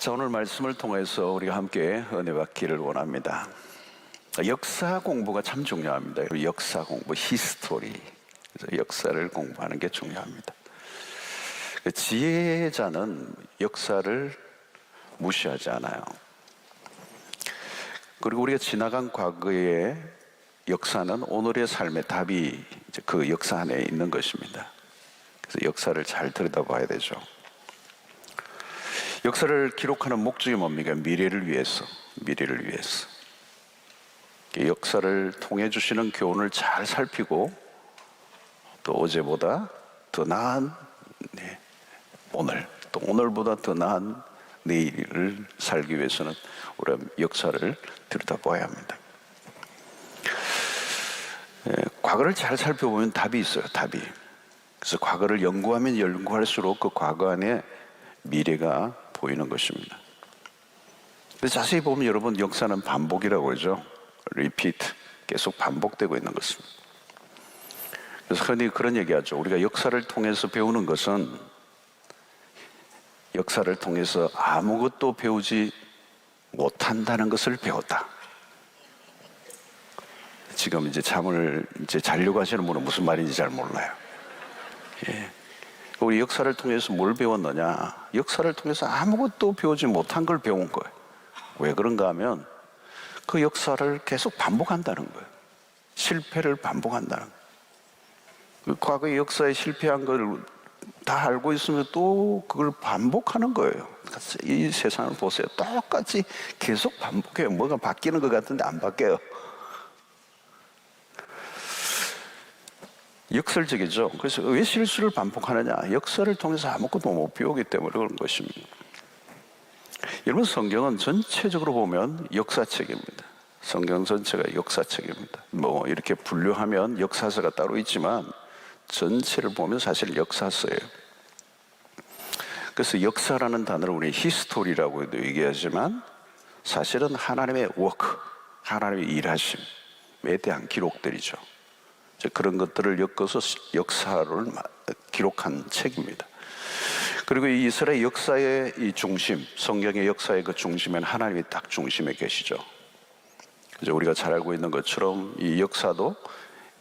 자, 오늘 말씀을 통해서 우리가 함께 은혜 받기를 원합니다. 역사 공부가 참 중요합니다. 역사 공부, 히스토리. 그래서 역사를 공부하는 게 중요합니다. 지혜자는 역사를 무시하지 않아요. 그리고 우리가 지나간 과거의 역사는 오늘의 삶의 답이 그 역사 안에 있는 것입니다. 그래서 역사를 잘 들여다봐야 되죠. 역사를 기록하는 목적이 뭡니까? 미래를 위해서. 역사를 통해 주시는 교훈을 잘 살피고 또 어제보다 더 나은 오늘, 또 오늘보다 더 나은 내일을 살기 위해서는 우리가 역사를 들여다봐야 합니다. 과거를 잘 살펴보면 답이 있어요. 답이. 그래서 과거를 연구하면 연구할수록 그 과거 안에 미래가 보이는 것입니다. 근데 자세히 보면 여러분, 역사는 반복이라고 하죠. 리피트, 계속 반복되고 있는 것입니다. 그래서 흔히 그런 얘기하죠. 우리가 역사를 통해서 배우는 것은 역사를 통해서 아무것도 배우지 못한다는 것을 배웠다. 지금 이제 잠을 자려고 하시는 분은 무슨 말인지 잘 몰라요. 우리 역사를 통해서 뭘 배웠느냐? 역사를 통해서 아무것도 배우지 못한 걸 배운 거예요. 왜 그런가 하면 그 역사를 계속 반복한다는 거예요. 실패를 반복한다는 거예요. 과거의 역사에 실패한 걸 다 알고 있으면 또 그걸 반복하는 거예요. 이 세상을 보세요. 똑같이 계속 반복해요. 뭐가 바뀌는 것 같은데 안 바뀌어요. 역설적이죠. 그래서 왜 실수를 반복하느냐? 역사를 통해서 아무것도 못 배우기 때문에 그런 것입니다. 여러분, 성경은 전체적으로 보면 역사책입니다. 성경 전체가 역사책입니다. 뭐 이렇게 분류하면 역사서가 따로 있지만 전체를 보면 사실 역사서예요. 그래서 역사라는 단어를 우리 히스토리라고도 얘기하지만 사실은 하나님의 워크, 하나님의 일하심에 대한 기록들이죠. 그런 것들을 엮어서 역사를 기록한 책입니다. 그리고 이 이스라엘 역사의 이 중심, 성경의 역사의 그 중심에는 하나님이 딱 중심에 계시죠. 그래서 우리가 잘 알고 있는 것처럼 이 역사도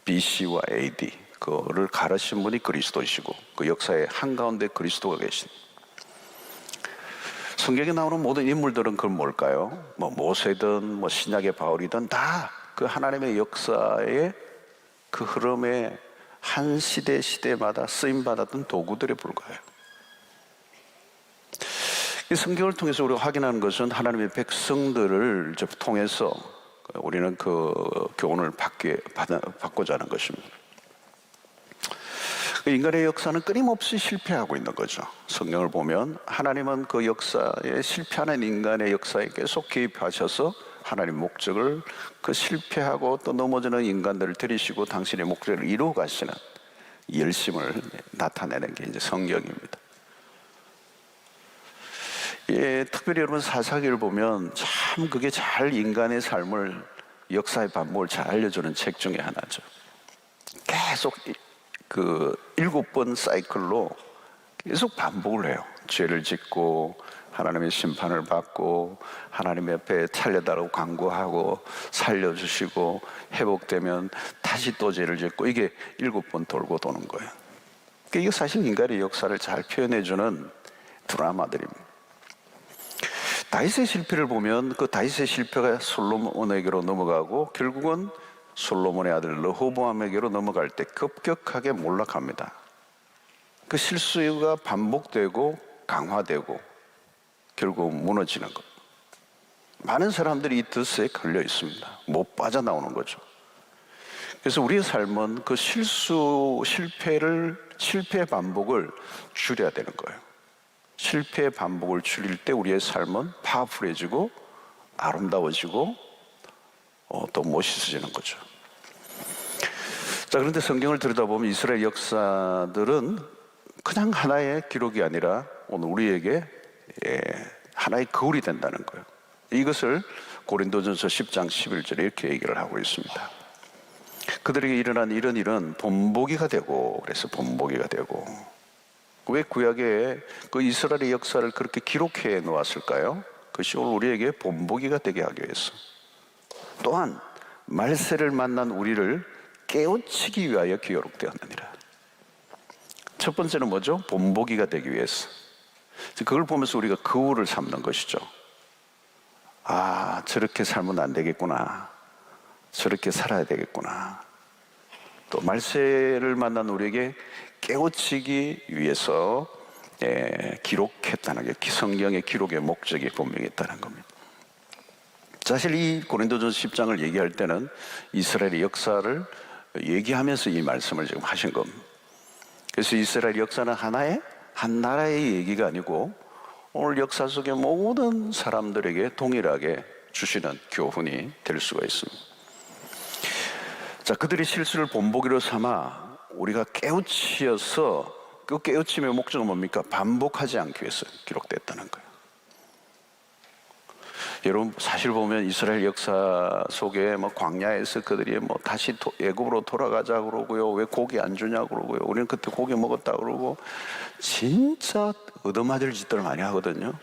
BC와 AD, 그를 가르신 분이 그리스도이시고 그 역사의 한가운데 그리스도가 계신. 성경에 나오는 모든 인물들은 그건 뭘까요? 뭐 모세든 신약의 바울이든 다 그 하나님의 역사의 그 흐름에 한 시대마다 쓰임받았던 도구들에 불과해요. 이 성경을 통해서 우리가 확인하는 것은 하나님의 백성들을 통해서 우리는 그 교훈을 받고자 하는 것입니다. 인간의 역사는 끊임없이 실패하고 있는 거죠. 성경을 보면 하나님은 그 역사에 실패하는 인간의 역사에 계속 개입하셔서 하나님 목적을 그 실패하고 또 넘어지는 인간들을 들이시고 당신의 목적을 이루어 가시는 열심을 나타내는 게 이제 성경입니다. 특별히 여러분 사사기를 보면 참 그게 잘 인간의 삶을, 역사의 반복을 잘 알려주는 책 중에 하나죠. 계속 그 7번 사이클로 계속 반복을 해요. 죄를 짓고 하나님의 심판을 받고 하나님 옆에 살려달라고 간구하고 살려주시고 회복되면 다시 또 죄를 짓고, 이게 7번 돌고 도는 거예요. 이게 사실 인간의 역사를 잘 표현해주는 드라마들입니다. 다윗의 실패를 보면 그 다윗의 실패가 솔로몬에게로 넘어가고 결국은 솔로몬의 아들 르호보암에게로 넘어갈 때 급격하게 몰락합니다. 그 실수가 반복되고 강화되고 결국 무너지는 것. 많은 사람들이 이 덫에 걸려 있습니다. 못 빠져나오는 거죠. 그래서 우리의 삶은 그 실패의 반복을 줄여야 되는 거예요. 실패의 반복을 줄일 때 우리의 삶은 파워풀해지고 아름다워지고 또 멋있어지는 거죠. 자, 그런데 성경을 들여다보면 이스라엘 역사들은 그냥 하나의 기록이 아니라 오늘 우리에게 하나의 거울이 된다는 거예요. 이것을 고린도전서 10장 11절에 이렇게 얘기를 하고 있습니다. 그들에게 일어난 이런 일은 본보기가 되고, 그래서 본보기가 되고, 왜 구약에 그 이스라엘의 역사를 그렇게 기록해 놓았을까요? 그것이 오늘 우리에게 본보기가 되게 하기 위해서. 또한 말세를 만난 우리를 깨우치기 위하여 기록되었느니라. 첫 번째는 뭐죠? 본보기가 되기 위해서. 그걸 보면서 우리가 거울을 삼는 것이죠. 아, 저렇게 살면 안 되겠구나. 저렇게 살아야 되겠구나. 또 말세를 만난 우리에게 깨우치기 위해서 기록했다는 게 성경의 기록의 목적이 분명히 있다는 겁니다. 사실 이 고린도전서 10장을 얘기할 때는 이스라엘의 역사를 얘기하면서 이 말씀을 지금 하신 겁니다. 그래서 이스라엘 역사는 한 나라의 얘기가 아니고 오늘 역사 속의 모든 사람들에게 동일하게 주시는 교훈이 될 수가 있습니다. 자, 그들의 실수를 본보기로 삼아 우리가 깨우치어서 그 깨우침의 목적은 뭡니까? 반복하지 않기 위해서 기록됐다는 거예요. 여러분, 사실 보면 이스라엘 역사 속에 광야에서 그들이 다시 애굽으로 돌아가자 그러고요. 왜 고기 안 주냐 그러고요. 우리는 그때 고기 먹었다 그러고 진짜 얻어맞을 짓들을 많이 하거든요.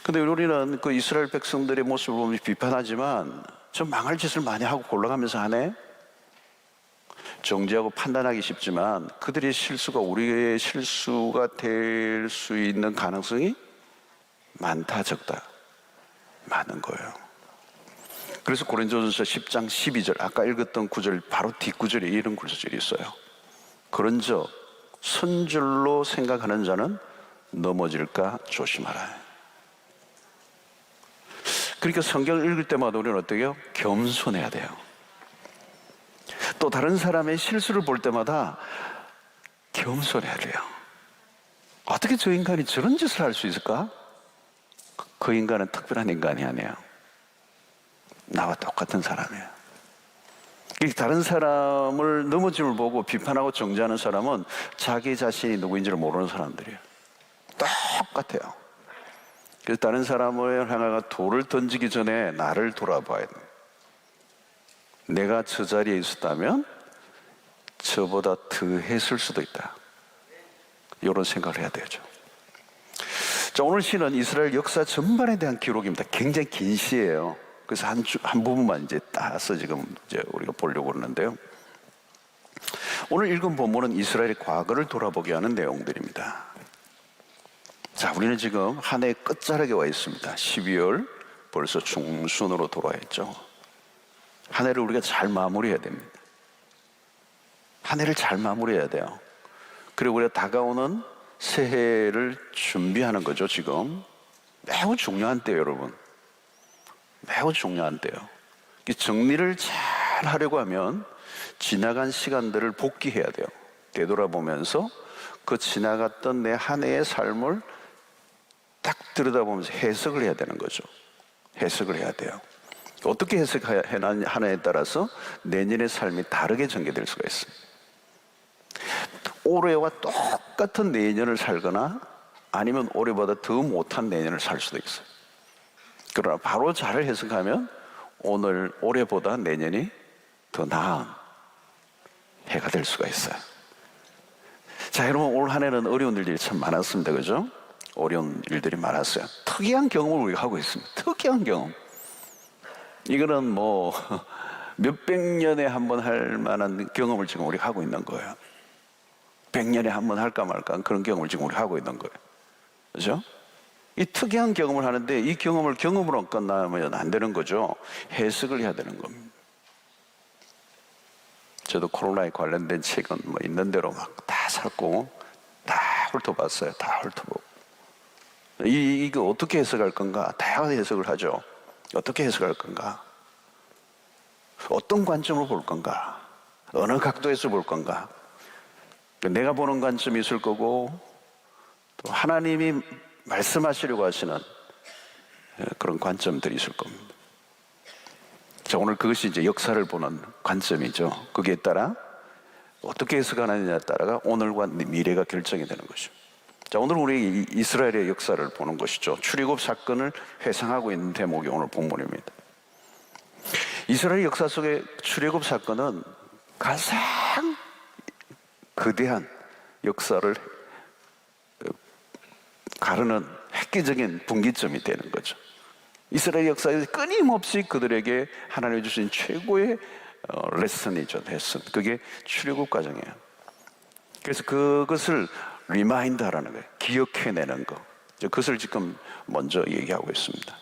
근데 우리는 그 이스라엘 백성들의 모습을 보면 비판하지만 좀 망할 짓을 많이 하고 골라가면서 하네. 정죄하고 판단하기 쉽지만 그들의 실수가 우리의 실수가 될 수 있는 가능성이 많다 적다 많은 거예요. 그래서 고린도전서 10장 12절 아까 읽었던 구절 바로 뒷구절에 이런 구절이 있어요. 그런즉 선 줄로 생각하는 자는 넘어질까 조심하라. 그러니까 성경을 읽을 때마다 우리는 어떻게 해요? 겸손해야 돼요. 또 다른 사람의 실수를 볼 때마다 겸손해야 돼요. 어떻게 저 인간이 저런 짓을 할 수 있을까? 그 인간은 특별한 인간이 아니에요. 나와 똑같은 사람이에요. 다른 사람을 넘어짐을 보고 비판하고 정죄하는 사람은 자기 자신이 누구인지를 모르는 사람들이에요. 똑같아요. 그래서 다른 사람을 향하여 돌을 던지기 전에 나를 돌아봐야 돼요. 내가 저 자리에 있었다면 저보다 더 했을 수도 있다. 이런 생각을 해야 되죠. 자, 오늘 시는 이스라엘 역사 전반에 대한 기록입니다. 굉장히 긴 시예요. 그래서 한 부분만 이제 따서 지금 이제 우리가 보려고 그러는데요. 오늘 읽은 본문은 이스라엘의 과거를 돌아보게 하는 내용들입니다. 자, 우리는 지금 한 해의 끝자락에 와 있습니다. 12월 벌써 중순으로 돌아와 있죠. 한 해를 우리가 잘 마무리해야 됩니다. 한 해를 잘 마무리해야 돼요. 그리고 우리가 다가오는 새해를 준비하는 거죠. 지금 매우 중요한 때예요, 여러분. 매우 중요한 때예요. 정리를 잘 하려고 하면 지나간 시간들을 복귀해야 돼요. 되돌아보면서 그 지나갔던 내 한 해의 삶을 딱 들여다보면서 해석을 해야 되는 거죠. 해석을 해야 돼요. 어떻게 해석하느냐에 따라서 내년의 삶이 다르게 전개될 수가 있어요. 올해와 똑같은 내년을 살거나 아니면 올해보다 더 못한 내년을 살 수도 있어요. 그러나 바로 잘 해석하면 올해보다 내년이 더 나은 해가 될 수가 있어요. 자, 여러분, 올 한 해는 어려운 일들이 참 많았습니다. 그죠? 어려운 일들이 많았어요. 특이한 경험을 우리가 하고 있습니다. 특이한 경험. 이거는 몇백 년에 한 번 할 만한 경험을 지금 우리가 하고 있는 거예요. 100년에 한 번 할까 말까 그런 경험을 지금 우리가 하고 있는 거예요. 그렇죠? 이 특이한 경험을 하는데 이 경험을 경험으로 끝나면 안 되는 거죠. 해석을 해야 되는 겁니다. 저도 코로나에 관련된 책은 있는 대로 막 다 샀고 다 훑어봤어요. 다 훑어보고 이거 어떻게 해석할 건가? 다양한 해석을 하죠. 어떻게 해석할 건가? 어떤 관점으로 볼 건가? 어느 각도에서 볼 건가? 내가 보는 관점이 있을 거고 또 하나님이 말씀하시려고 하시는 그런 관점들이 있을 겁니다. 자, 오늘 그것이 이제 역사를 보는 관점이죠. 거기에 따라 어떻게 해석하느냐에 따라가 오늘과 미래가 결정이 되는 것이죠. 자, 오늘 우리 이스라엘의 역사를 보는 것이죠. 출애굽 사건을 회상하고 있는 대목이 오늘 본문입니다. 이스라엘 역사 속의 출애굽 사건은 가장 거대한 역사를 가르는 획기적인 분기점이 되는 거죠. 이스라엘 역사에서 끊임없이 그들에게 하나님이 주신 최고의 레슨이죠. 레슨. 그게 출애굽 과정이에요. 그래서 그것을 리마인드하라는 거예요. 기억해내는 거. 그것을 지금 먼저 얘기하고 있습니다.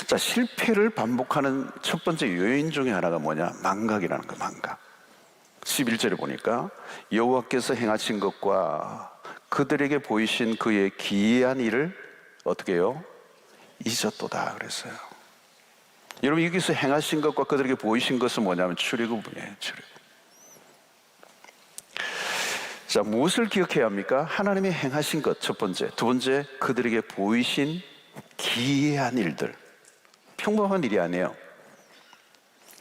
자, 실패를 반복하는 첫 번째 요인 중에 하나가 뭐냐? 망각이라는 거, 망각. 11절에 보니까 여호와께서 행하신 것과 그들에게 보이신 그의 기이한 일을 어떻게 해요? 잊었도다 그랬어요. 여러분, 여기서 행하신 것과 그들에게 보이신 것은 뭐냐면 출애굽이에요. 출애굽. 자, 무엇을 기억해야 합니까? 하나님이 행하신 것 첫 번째, 두 번째 그들에게 보이신 기이한 일들. 평범한 일이 아니에요.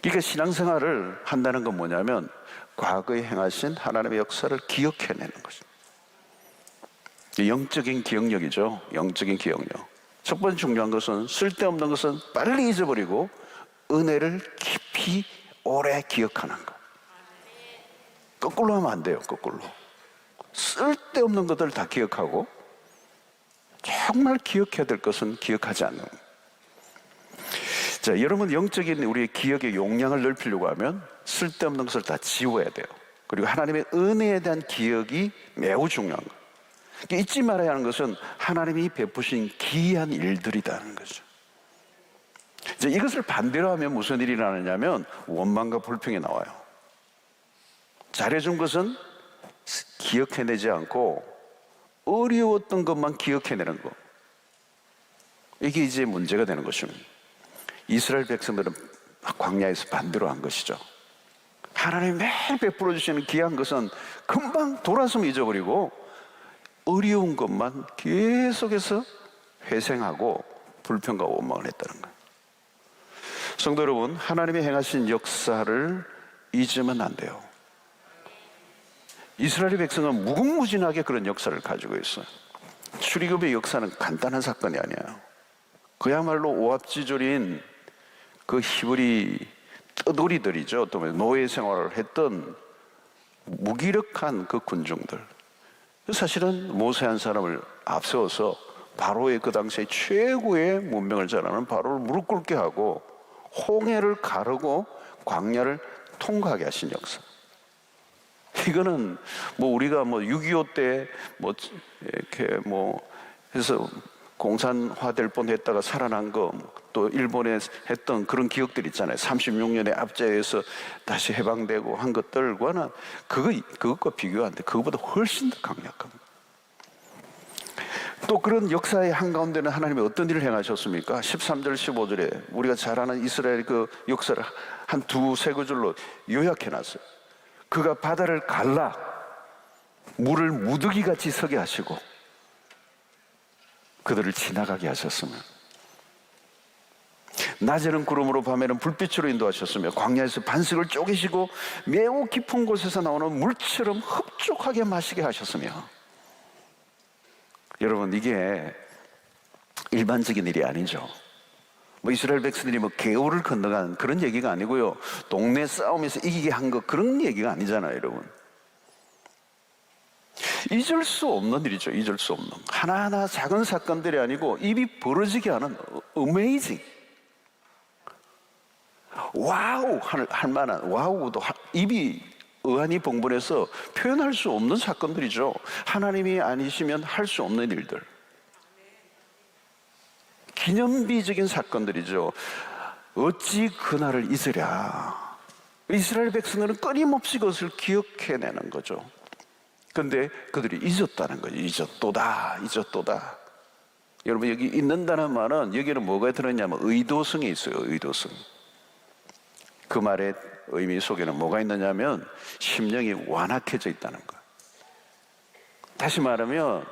그러니까 신앙생활을 한다는 건 뭐냐면 과거에 행하신 하나님의 역사를 기억해내는 것입니다. 영적인 기억력이죠. 영적인 기억력. 첫 번째 중요한 것은 쓸데없는 것은 빨리 잊어버리고 은혜를 깊이 오래 기억하는 것. 거꾸로 하면 안 돼요. 거꾸로. 쓸데없는 것들 다 기억하고 정말 기억해야 될 것은 기억하지 않는 것. 자, 여러분 영적인 우리의 기억의 용량을 넓히려고 하면 쓸데없는 것을 다 지워야 돼요. 그리고 하나님의 은혜에 대한 기억이 매우 중요한 거예요. 잊지 말아야 하는 것은 하나님이 베푸신 기이한 일들이라는 거죠. 이제 이것을 반대로 하면 무슨 일이 일어나냐면 원망과 불평이 나와요. 잘해준 것은 기억해내지 않고 어려웠던 것만 기억해내는 거. 이게 이제 문제가 되는 것입니다. 이스라엘 백성들은 광야에서 반대로 한 것이죠. 하나님이 매일 베풀어 주시는 귀한 것은 금방 돌아서면 잊어버리고 어려운 것만 계속해서 회생하고 불평과 원망을 했다는 거예요. 성도 여러분, 하나님이 행하신 역사를 잊으면 안 돼요. 이스라엘 백성은 무궁무진하게 그런 역사를 가지고 있어요. 출애굽의 역사는 간단한 사건이 아니에요. 그야말로 오합지졸인 그 히브리 떠돌이들이죠. 또 노예 생활을 했던 무기력한 그 군중들. 사실은 모세 한 사람을 앞세워서 바로의 그 당시에 최고의 문명을 자랑하는 바로를 무릎 꿇게 하고 홍해를 가르고 광야를 통과하게 하신 역사. 이거는 우리가 6.25 때 이렇게 해서 공산화될 뻔했다가 살아난 거, 또 일본에 했던 그런 기억들 있잖아요. 36년에 압제해서 다시 해방되고 한 것들과는 그것과 비교하는데 그것보다 훨씬 더 강력합니다. 또 그런 역사의 한가운데는 하나님이 어떤 일을 행하셨습니까? 13절 15절에 우리가 잘 아는 이스라엘 그 역사를 한 두세 구절로 요약해놨어요. 그가 바다를 갈라 물을 무더기같이 서게 하시고 그들을 지나가게 하셨으며, 낮에는 구름으로 밤에는 불빛으로 인도하셨으며, 광야에서 반석을 쪼개시고 매우 깊은 곳에서 나오는 물처럼 흡족하게 마시게 하셨으며. 여러분, 이게 일반적인 일이 아니죠. 이스라엘 백성들이 개울을 건너간 그런 얘기가 아니고요, 동네 싸움에서 이기게 한 거 그런 얘기가 아니잖아요. 여러분, 잊을 수 없는 일이죠. 잊을 수 없는 하나하나 작은 사건들이 아니고 입이 벌어지게 하는 어메이징, 와우 할 만한, 와우도 입이 어안이 봉분해서 표현할 수 없는 사건들이죠. 하나님이 아니시면 할 수 없는 일들, 기념비적인 사건들이죠. 어찌 그날을 잊으랴. 이스라엘 백성들은 끊임없이 그것을 기억해내는 거죠. 그런데 그들이 잊었다는 거죠. 잊었도다. 여러분, 여기 잊는다는 말은 여기는 뭐가 들었냐면 의도성이 있어요. 의도성. 그 말의 의미 속에는 뭐가 있느냐면 심령이 완악해져 있다는 거예요. 다시 말하면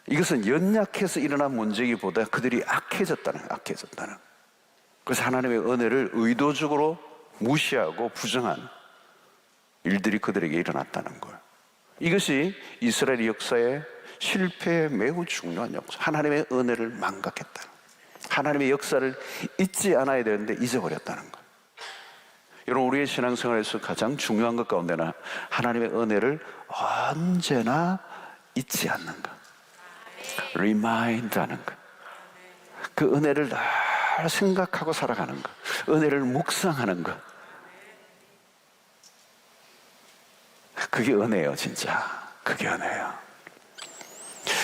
이것은 연약해서 일어난 문제이기보다 그들이 악해졌다는. 그래서 하나님의 은혜를 의도적으로 무시하고 부정한 일들이 그들에게 일어났다는 거예요. 이것이 이스라엘 역사의 실패의 매우 중요한 역사. 하나님의 은혜를 망각했다. 하나님의 역사를 잊지 않아야 되는데 잊어버렸다는 거예요. 여러분, 우리의 신앙생활에서 가장 중요한 것 가운데는 하나님의 은혜를 언제나 잊지 않는 것, remind 하는 것, 그 은혜를 늘 생각하고 살아가는 것, 은혜를 묵상하는 것, 그게 은혜예요. 진짜 그게 은혜예요.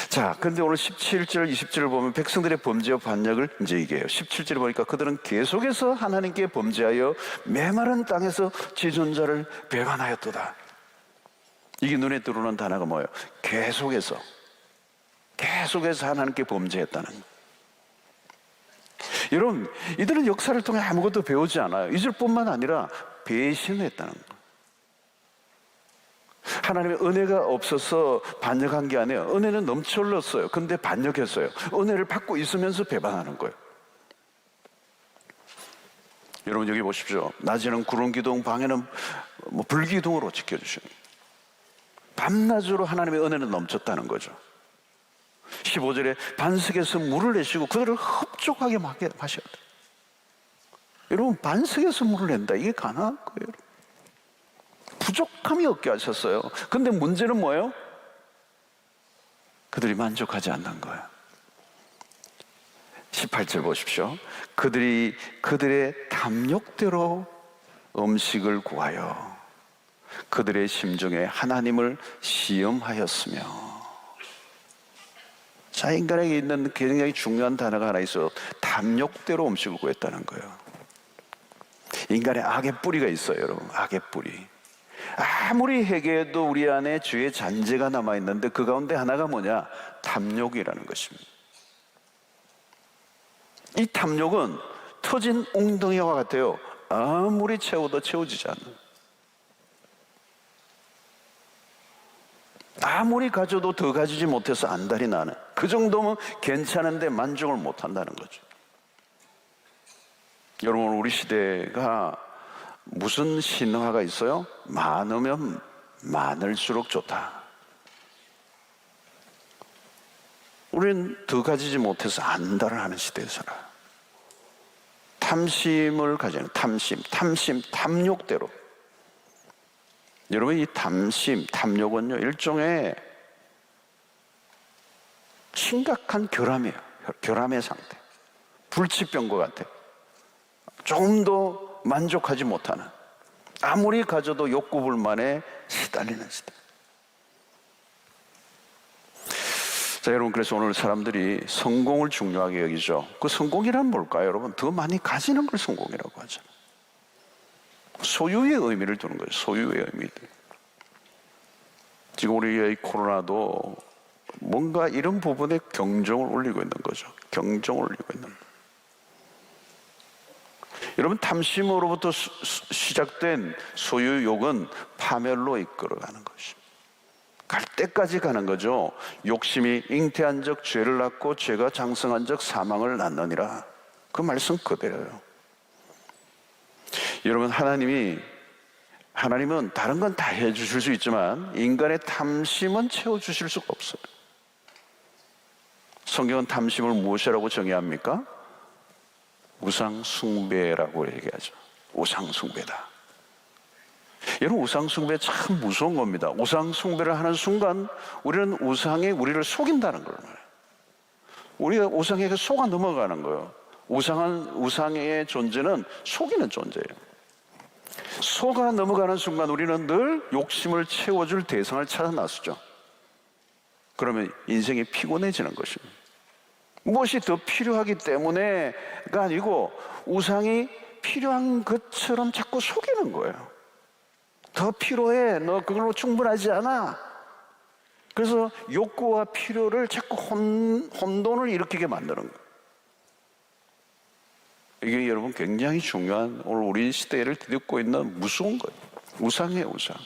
자, 근데 오늘 17절, 20절을 보면 백성들의 범죄와 반역을 이제 얘기해요. 17절에 보니까 그들은 계속해서 하나님께 범죄하여 메마른 땅에서 지존자를 배반하였도다. 이게 눈에 들어오는 단어가 뭐예요? 계속해서 하나님께 범죄했다는 거예요. 여러분, 이들은 역사를 통해 아무것도 배우지 않아요. 이절뿐만 아니라 배신했다는 거예요. 하나님의 은혜가 없어서 반역한 게 아니에요. 은혜는 넘쳐 흘렀어요. 근데 반역했어요. 은혜를 받고 있으면서 배반하는 거예요. 여러분, 여기 보십시오. 낮에는 구름 기둥, 밤에는 불기둥으로 지켜주시는, 밤낮으로 하나님의 은혜는 넘쳤다는 거죠. 15절에 반석에서 물을 내시고 그들을 흡족하게 마셔야 돼요. 여러분, 반석에서 물을 낸다, 이게 가능한 거예요. 여러분. 부족함이 없게 하셨어요. 근데 문제는 뭐예요? 그들이 만족하지 않는 거예요. 18절 보십시오. 그들이 그들의 탐욕대로 음식을 구하여 그들의 심중에 하나님을 시험하였으며. 자, 인간에게 있는 굉장히 중요한 단어가 하나 있어요. 탐욕대로 음식을 구했다는 거예요. 인간의 악의 뿌리가 있어요, 여러분. 악의 뿌리. 아무리 회개해도 우리 안에 죄의 잔재가 남아있는데 그 가운데 하나가 뭐냐? 탐욕이라는 것입니다. 이 탐욕은 터진 웅덩이와 같아요. 아무리 채워도 채워지지 않는, 아무리 가져도 더 가지지 못해서 안달이 나는, 그 정도면 괜찮은데 만족을 못한다는 거죠. 여러분, 우리 시대가 무슨 신화가 있어요? 많으면 많을수록 좋다. 우리는 더 가지지 못해서 안달을 하는 시대에 살아요. 탐심을 가지는, 탐욕대로. 여러분, 이 탐욕은요, 일종의 심각한 결함이에요. 결함의 상태. 불치병과 같아. 조금 더 만족하지 못하는, 아무리 가져도 욕구불만에 시달리는 시대. 자, 여러분, 그래서 오늘 사람들이 성공을 중요하게 여기죠. 그 성공이란 뭘까요, 여러분? 더 많이 가지는 걸 성공이라고 하잖아요. 소유의 의미를 두는 거예요. 소유의 의미들. 지금 우리의 코로나도 뭔가 이런 부분에 경종을 울리고 있는 거죠. 경종을 울리고 있는 거예요. 여러분, 탐심으로부터 시작된 소유욕은 파멸로 이끌어가는 것입니다. 갈 때까지 가는 거죠. 욕심이 잉태한 적 죄를 낳고 죄가 장성한 적 사망을 낳느니라. 그 말씀 그대로예요. 여러분, 하나님은 다른 건 다 해주실 수 있지만 인간의 탐심은 채워주실 수가 없어요. 성경은 탐심을 무엇이라고 정의합니까? 우상숭배라고 얘기하죠. 우상숭배다. 여러분, 우상숭배 참 무서운 겁니다. 우상숭배를 하는 순간 우리는 우상이 우리를 속인다는 거예요. 우리가 우상에게 속아 넘어가는 거예요. 우상의 존재는 속이는 존재예요. 속아 넘어가는 순간 우리는 늘 욕심을 채워줄 대상을 찾아 나서죠. 그러면 인생이 피곤해지는 것입니다. 무엇이 더 필요하기 때문에가 아니고 우상이 필요한 것처럼 자꾸 속이는 거예요. 더 필요해. 너 그걸로 충분하지 않아. 그래서 욕구와 필요를 자꾸 혼돈을 일으키게 만드는 거예요. 이게 여러분 굉장히 중요한, 오늘 우리 시대를 뒤덮고 있는 무서운 거예요. 우상이에요, 우상.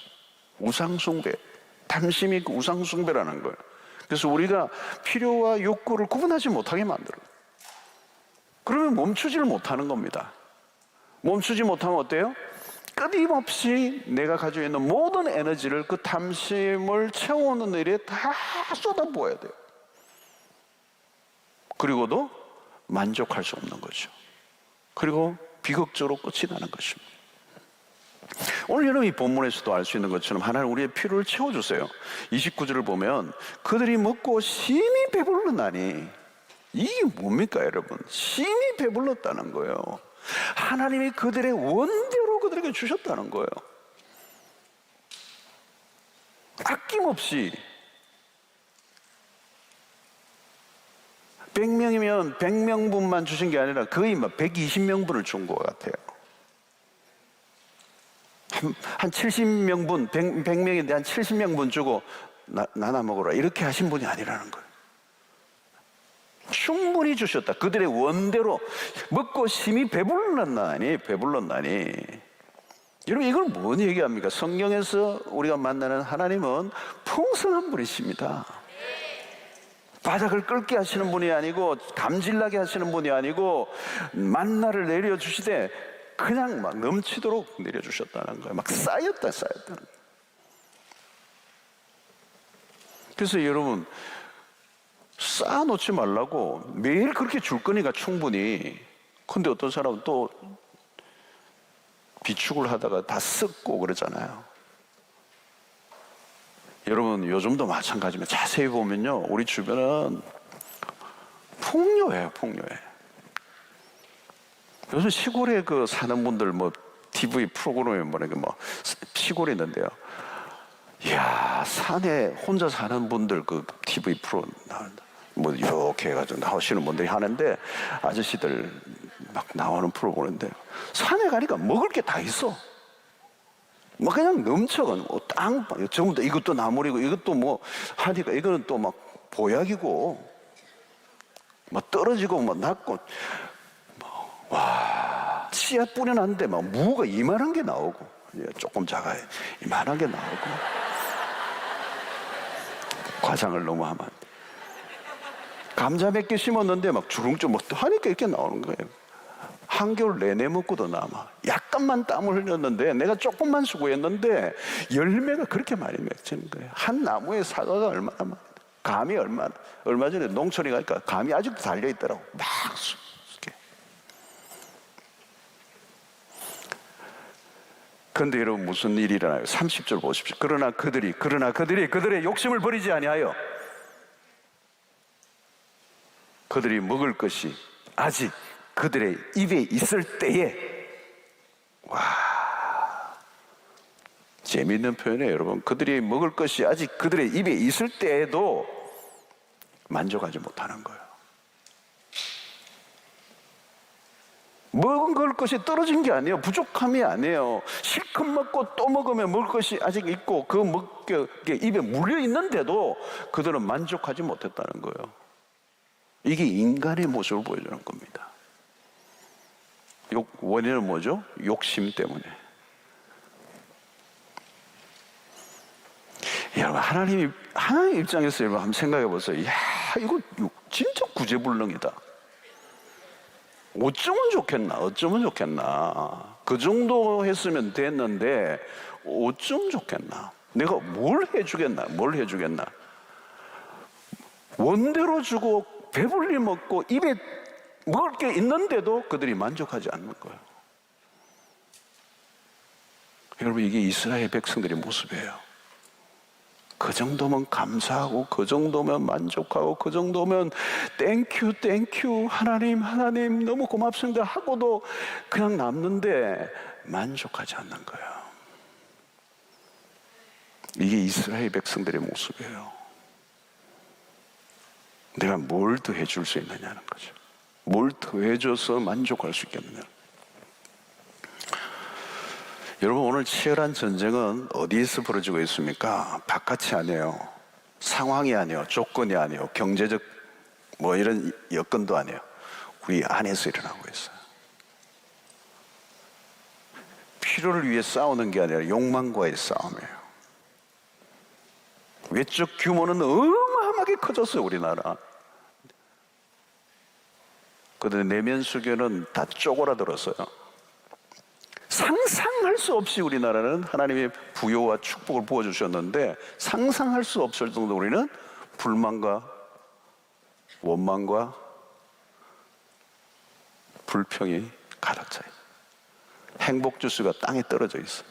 우상숭배. 탐심이 그 우상숭배라는 거예요. 그래서 우리가 필요와 욕구를 구분하지 못하게 만들어요. 그러면 멈추지를 못하는 겁니다. 멈추지 못하면 어때요? 끊임없이 내가 가지고 있는 모든 에너지를 그 탐심을 채워오는 일에 다 쏟아부어야 돼요. 그리고도 만족할 수 없는 거죠. 그리고 비극적으로 끝이 나는 것입니다. 오늘 여러분 이 본문에서도 알 수 있는 것처럼 하나님 우리의 필요를 채워주세요. 29절을 보면 그들이 먹고 심히 배불렀나니, 이게 뭡니까 여러분? 심히 배불렀다는 거예요. 하나님이 그들의 원대로 그들에게 주셨다는 거예요. 아낌없이. 100명이면 100명분만 주신 게 아니라 거의 막 120명분을 준 것 같아요. 한 70명분, 100명인데 한 70명분 주고 나눠 먹으라 이렇게 하신 분이 아니라는 거예요. 충분히 주셨다. 그들의 원대로 먹고 심히 배불렀나니. 여러분 이걸 뭔 얘기합니까? 성경에서 우리가 만나는 하나님은 풍성한 분이십니다. 바닥을 끓게 하시는 분이 아니고 감질나게 하시는 분이 아니고 만나를 내려주시되 그냥 막 넘치도록 내려주셨다는 거예요. 막 쌓였다는 거예요. 그래서 여러분 쌓아놓지 말라고, 매일 그렇게 줄 거니까 충분히. 근데 어떤 사람은 또 비축을 하다가 다 썩고 그러잖아요. 여러분 요즘도 마찬가지입니다. 자세히 보면요, 우리 주변은 풍요해요. 요즘 시골에 그 사는 분들 뭐 TV 프로그램에 뭐라게 뭐 시골에 있는데요. 이야, 산에 혼자 사는 분들 그 TV 프로 나온다. 뭐 이렇게 해가지고 나오시는 분들이 하는데, 아저씨들 막 나오는 프로 보는데 산에 가니까 먹을 게 다 있어. 막 그냥 넘쳐가지고 땅 전부 다 이것도 나물이고 이것도 뭐 하니까 이거는 또 막 보약이고 막 떨어지고 막 낫고, 와, 씨앗 뿌려놨는데 막 무가 이만한 게 나오고, 조금 작아요. 이만한 게 나오고. 과장을 너무 하면 안 돼. 감자 몇 개 심었는데 막 주렁주렁 막 하니까 이렇게 나오는 거예요. 한겨울 내내 먹고도 남아. 약간만 땀을 흘렸는데, 내가 조금만 수고했는데 열매가 그렇게 많이 맺히는 거예요. 한 나무에 사과가 얼마나 많아. 감이 얼마 전에 농촌에 가니까 감이 아직도 달려있더라고. 막 그런데 여러분 무슨 일이 일어나요? 30절 보십시오. 그러나 그들이 그들의 욕심을 버리지 아니하여 그들이 먹을 것이 아직 그들의 입에 있을 때에, 와, 재미있는 표현이에요 여러분. 그들이 먹을 것이 아직 그들의 입에 있을 때에도 만족하지 못하는 거예요. 먹을 것이 떨어진 게 아니에요. 부족함이 아니에요. 실컷 먹고 또 먹으면 먹을 것이 아직 있고 그 먹게 입에 물려 있는데도 그들은 만족하지 못했다는 거예요. 이게 인간의 모습을 보여주는 겁니다. 원인은 뭐죠? 욕심 때문에. 여러분 하나님 입장에서 여러분 한번 생각해 보세요. 야, 이거 진짜 구제불능이다. 어쩌면 좋겠나. 그 정도 했으면 됐는데 어쩌면 좋겠나. 내가 뭘 해주겠나. 원대로 주고 배불리 먹고 입에 먹을 게 있는데도 그들이 만족하지 않는 거예요. 여러분 이게 이스라엘 백성들의 모습이에요. 그 정도면 감사하고, 그 정도면 만족하고, 그 정도면 땡큐 하나님 너무 고맙습니다 하고도 그냥 남는데 만족하지 않는 거예요. 이게 이스라엘 백성들의 모습이에요. 내가 뭘 더 해줄 수 있느냐는 거죠. 뭘 더 해줘서 만족할 수 있겠느냐. 여러분 오늘 치열한 전쟁은 어디에서 벌어지고 있습니까? 바깥이 아니에요. 상황이 아니에요. 조건이 아니에요. 경제적 뭐 이런 여건도 아니에요. 우리 안에서 일어나고 있어요. 필요를 위해 싸우는 게 아니라 욕망과의 싸움이에요. 외적 규모는 어마어마하게 커졌어요. 우리나라. 그런데 내면 속에는 다 쪼그라들었어요. 상상할 수 없이 우리나라는 하나님의 부요와 축복을 부어주셨는데, 상상할 수 없을 정도로 우리는 불만과 원망과 불평이 가득 차요. 행복 지수가 땅에 떨어져 있어요.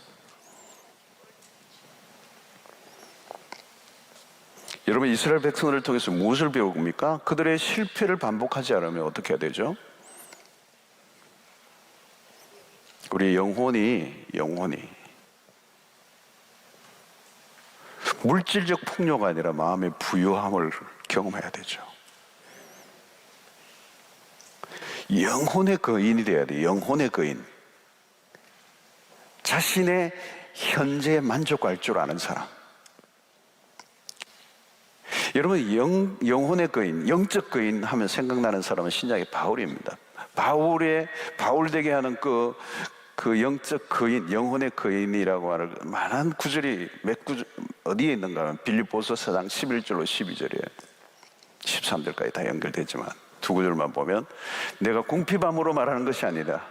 여러분, 이스라엘 백성들을 통해서 무엇을 배웁니까? 그들의 실패를 반복하지 않으면 어떻게 해야 되죠? 우리 영혼이 물질적 풍요가 아니라 마음의 부유함을 경험해야 되죠. 영혼의 거인이 돼야 돼요. 영혼의 거인. 자신의 현재에 만족할 줄 아는 사람. 여러분, 영혼의 거인, 영적 거인 하면 생각나는 사람은 신약의 바울입니다. 바울 되게 하는 그 영적 거인, 영혼의 거인이라고 하는 많은 구절이 몇 구절, 어디에 있는가 하면 빌립보서 4장 11절로 12절이에요. 13절까지 다 연결되지만 두 구절만 보면, 내가 궁핍함으로 말하는 것이 아니라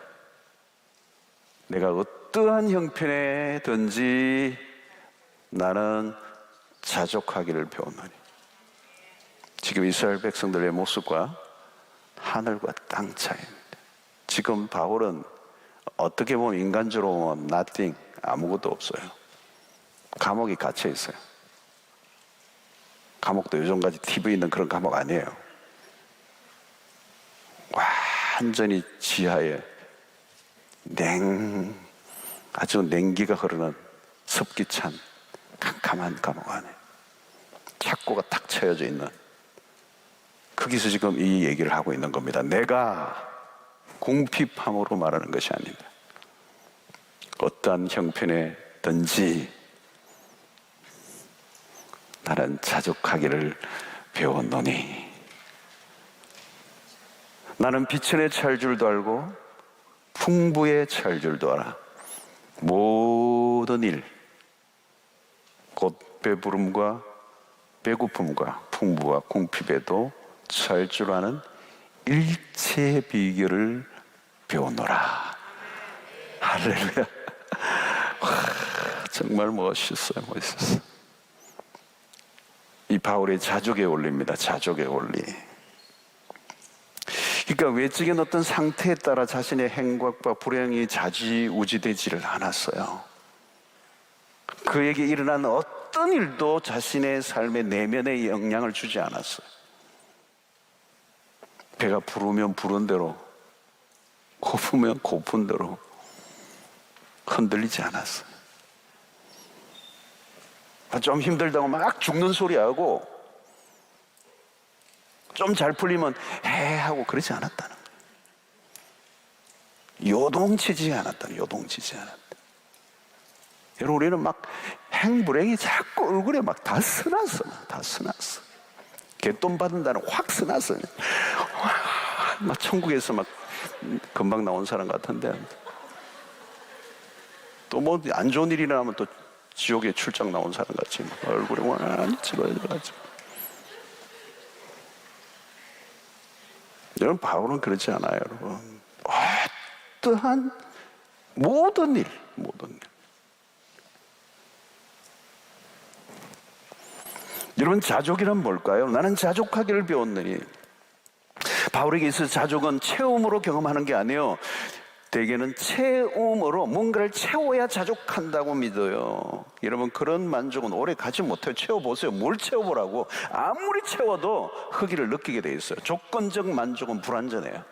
내가 어떠한 형편에든지 나는 자족하기를 배웠노니. 지금 이스라엘 백성들의 모습과 하늘과 땅 차이입니다. 지금 바울은 어떻게 보면 인간적으로 보면 nothing, 아무것도 없어요. 감옥에 갇혀 있어요. 감옥도 요즘까지 TV 있는 그런 감옥 아니에요. 완전히 지하에 아주 냉기가 흐르는 습기 찬 캄캄한 감옥 안에 착고가 탁 쳐여져 있는, 거기서 지금 이 얘기를 하고 있는 겁니다. 내가 궁핍함으로 말하는 것이 아니다. 어떠한 형편에든지 나는 자족하기를 배웠노니. 나는 비천에 찰 줄도 알고 풍부에 찰 줄도 알아. 모든 일, 곧 배부름과 배고픔과 풍부와 궁핍에도 찰 줄 아는 일체의 비결을 배웠노라. 할렐루야. 정말 멋있어요. 이 바울의 자족의 원리입니다. 자족의 원리. 그러니까 외적인 어떤 상태에 따라 자신의 행복과 불행이 좌지우지되지를 않았어요. 그에게 일어난 어떤 일도 자신의 삶의 내면에 영향을 주지 않았어요. 배가 부르면 부른 대로, 고프면 고픈 대로 흔들리지 않았어요. 좀 힘들다고 막 죽는 소리하고, 좀 잘 풀리면 해 하고 그러지 않았다는 거예요. 요동치지 않았다. 여러분, 우리는 막 행불행이 자꾸 얼굴에 막 다 쓰났어. 개돈 받은다는 확 쓰났어. 막 천국에서 막 금방 나온 사람 같은데, 또 뭐 안 좋은 일이 나면 또 지옥에 출장 나온 사람 같이 얼굴에 완전히 찌그러져가지고. 여러분, 바울은 그렇지 않아요. 여러분, 어떠한 모든 일. 여러분, 자족이란 뭘까요? 나는 자족하기를 배웠느니. 바울에게 있어서 자족은 체험으로 경험하는 게 아니에요. 대개는 체험으로 뭔가를 채워야 자족한다고 믿어요. 여러분, 그런 만족은 오래 가지 못해요. 채워보세요. 뭘 채워보라고. 아무리 채워도 허기를 느끼게 돼 있어요. 조건적 만족은 불완전해요.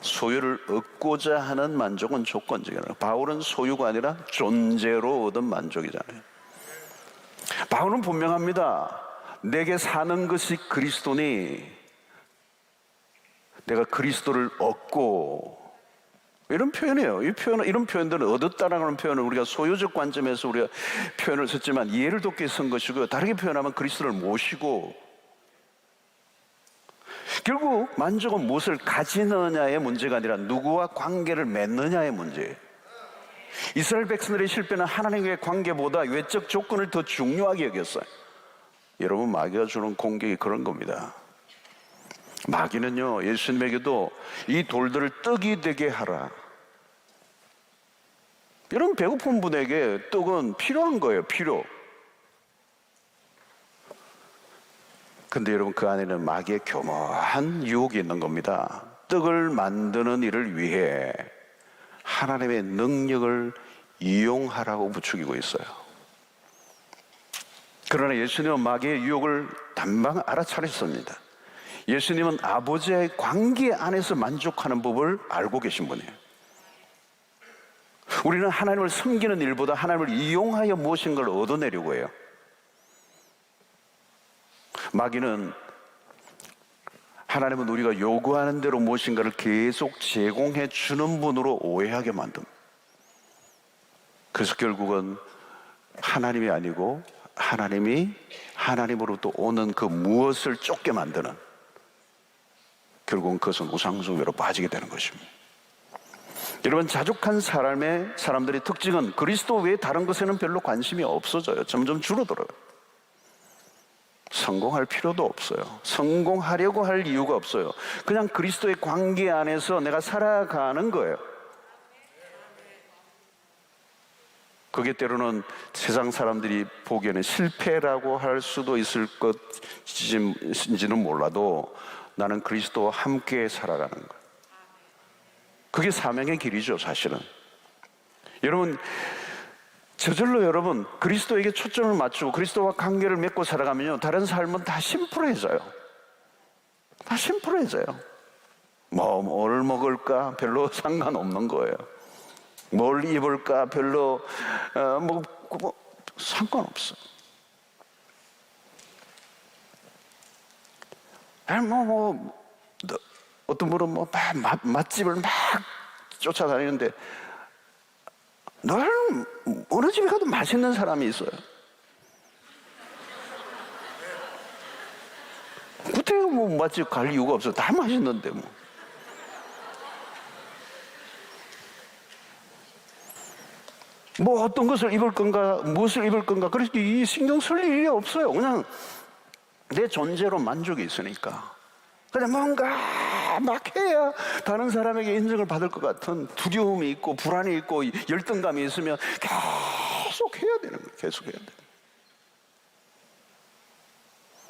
소유를 얻고자 하는 만족은 조건적이에요. 바울은 소유가 아니라 존재로 얻은 만족이잖아요. 바울은 분명합니다. 내게 사는 것이 그리스도니 내가 그리스도를 얻고, 이런 표현이에요. 이런 표현들은 얻었다라는 표현을 우리가 소유적 관점에서 우리가 표현을 썼지만 이해를 돕기 위해 쓴 것이고요. 다르게 표현하면 그리스도를 모시고, 결국 만족은 무엇을 가지느냐의 문제가 아니라 누구와 관계를 맺느냐의 문제예요. 이스라엘 백성들의 실패는 하나님과의 관계보다 외적 조건을 더 중요하게 여겼어요. 여러분, 마귀가 주는 공격이 그런 겁니다. 마귀는요, 예수님에게도 이 돌들을 떡이 되게 하라. 이런 배고픈 분에게 떡은 필요한 거예요. 필요. 근데 여러분, 그 안에는 마귀의 교묘한 유혹이 있는 겁니다. 떡을 만드는 일을 위해 하나님의 능력을 이용하라고 부추기고 있어요. 그러나 예수님은 마귀의 유혹을 단방 알아차렸습니다. 예수님은 아버지의 관계 안에서 만족하는 법을 알고 계신 분이에요. 우리는 하나님을 섬기는 일보다 하나님을 이용하여 무엇인가를 얻어내려고 해요. 마귀는 하나님은 우리가 요구하는 대로 무엇인가를 계속 제공해 주는 분으로 오해하게 만듭니다. 그래서 결국은 하나님이 아니고 하나님이 하나님으로부터 오는 그 무엇을 쫓게 만드는, 결국은 그것은 우상숭배로 빠지게 되는 것입니다. 여러분, 자족한 사람들의 특징은 그리스도 외에 다른 것에는 별로 관심이 없어져요. 점점 줄어들어요. 성공할 필요도 없어요. 성공하려고 할 이유가 없어요. 그냥 그리스도의 관계 안에서 내가 살아가는 거예요. 그게 때로는 세상 사람들이 보기에는 실패라고 할 수도 있을 것인지는 몰라도 나는 그리스도와 함께 살아가는 거예요. 그게 사명의 길이죠, 사실은. 여러분, 저절로 여러분 그리스도에게 초점을 맞추고 그리스도와 관계를 맺고 살아가면요, 다른 삶은 다 심플해져요. 다 심플해져요. 뭘 먹을까 별로 상관없는 거예요. 뭘 입을까 별로 상관없어. 아니 어떤 분은 맛집을 막 쫓아다니는데 늘 어느 집에 가도 맛있는 사람이 있어요. 그때 맛집 갈 이유가 없어. 다 맛있는데 어떤 것을 입을 건가, 무엇을 입을 건가, 그래서 이 신경 쓸 일이 없어요. 그냥 내 존재로 만족이 있으니까. 그냥 뭔가 막 해야 다른 사람에게 인정을 받을 것 같은 두려움이 있고 불안이 있고 열등감이 있으면 계속 해야 되는 거예요. 계속 해야 돼요.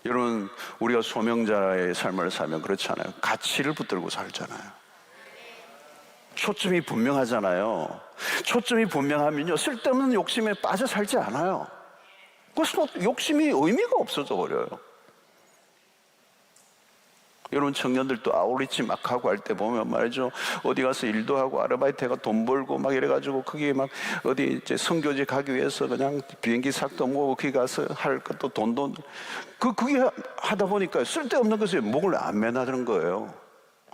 여러분, 우리가 소명자의 삶을 살면 그렇잖아요. 가치를 붙들고 살잖아요. 초점이 분명하잖아요. 초점이 분명하면요, 쓸데없는 욕심에 빠져 살지 않아요. 그래서 욕심이 의미가 없어져 버려요. 여러분, 청년들도 아우리치 막 하고 할 때 보면 말이죠, 어디 가서 일도 하고 아르바이트 해가 돈 벌고 막 이래가지고 그게 막 어디 이제 선교지 가기 위해서 그냥 비행기 삭도 모으고 거기 가서 할 것도 돈도 그게 하다 보니까 쓸데없는 것에 목을 안 매나드는 거예요.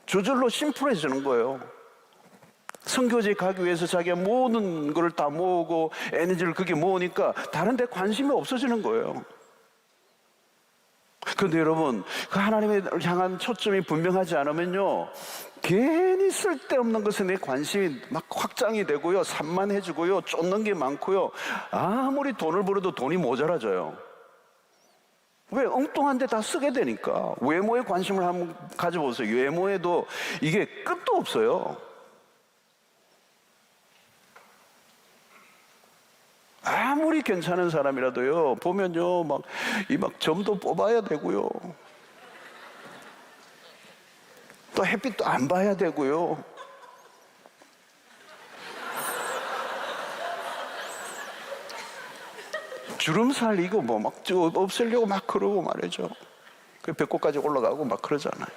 저절로 심플해지는 거예요. 선교지에 가기 위해서 자기가 모든 걸 다 모으고 에너지를 그게 모으니까 다른 데 관심이 없어지는 거예요. 그런데 여러분, 그 하나님을 향한 초점이 분명하지 않으면요, 괜히 쓸데없는 것에 내 관심이 막 확장이 되고요, 산만해지고요, 쫓는 게 많고요, 아무리 돈을 벌어도 돈이 모자라져요. 왜? 엉뚱한 데 다 쓰게 되니까. 외모에 관심을 한번 가져보세요. 외모에도 이게 끝도 없어요. 아무리 괜찮은 사람이라도요, 보면요, 막 점도 뽑아야 되고요, 또 햇빛도 안 봐야 되고요, 주름살 이거 막 없애려고 막 그러고 말이죠. 그 배꼽까지 올라가고 막 그러잖아요.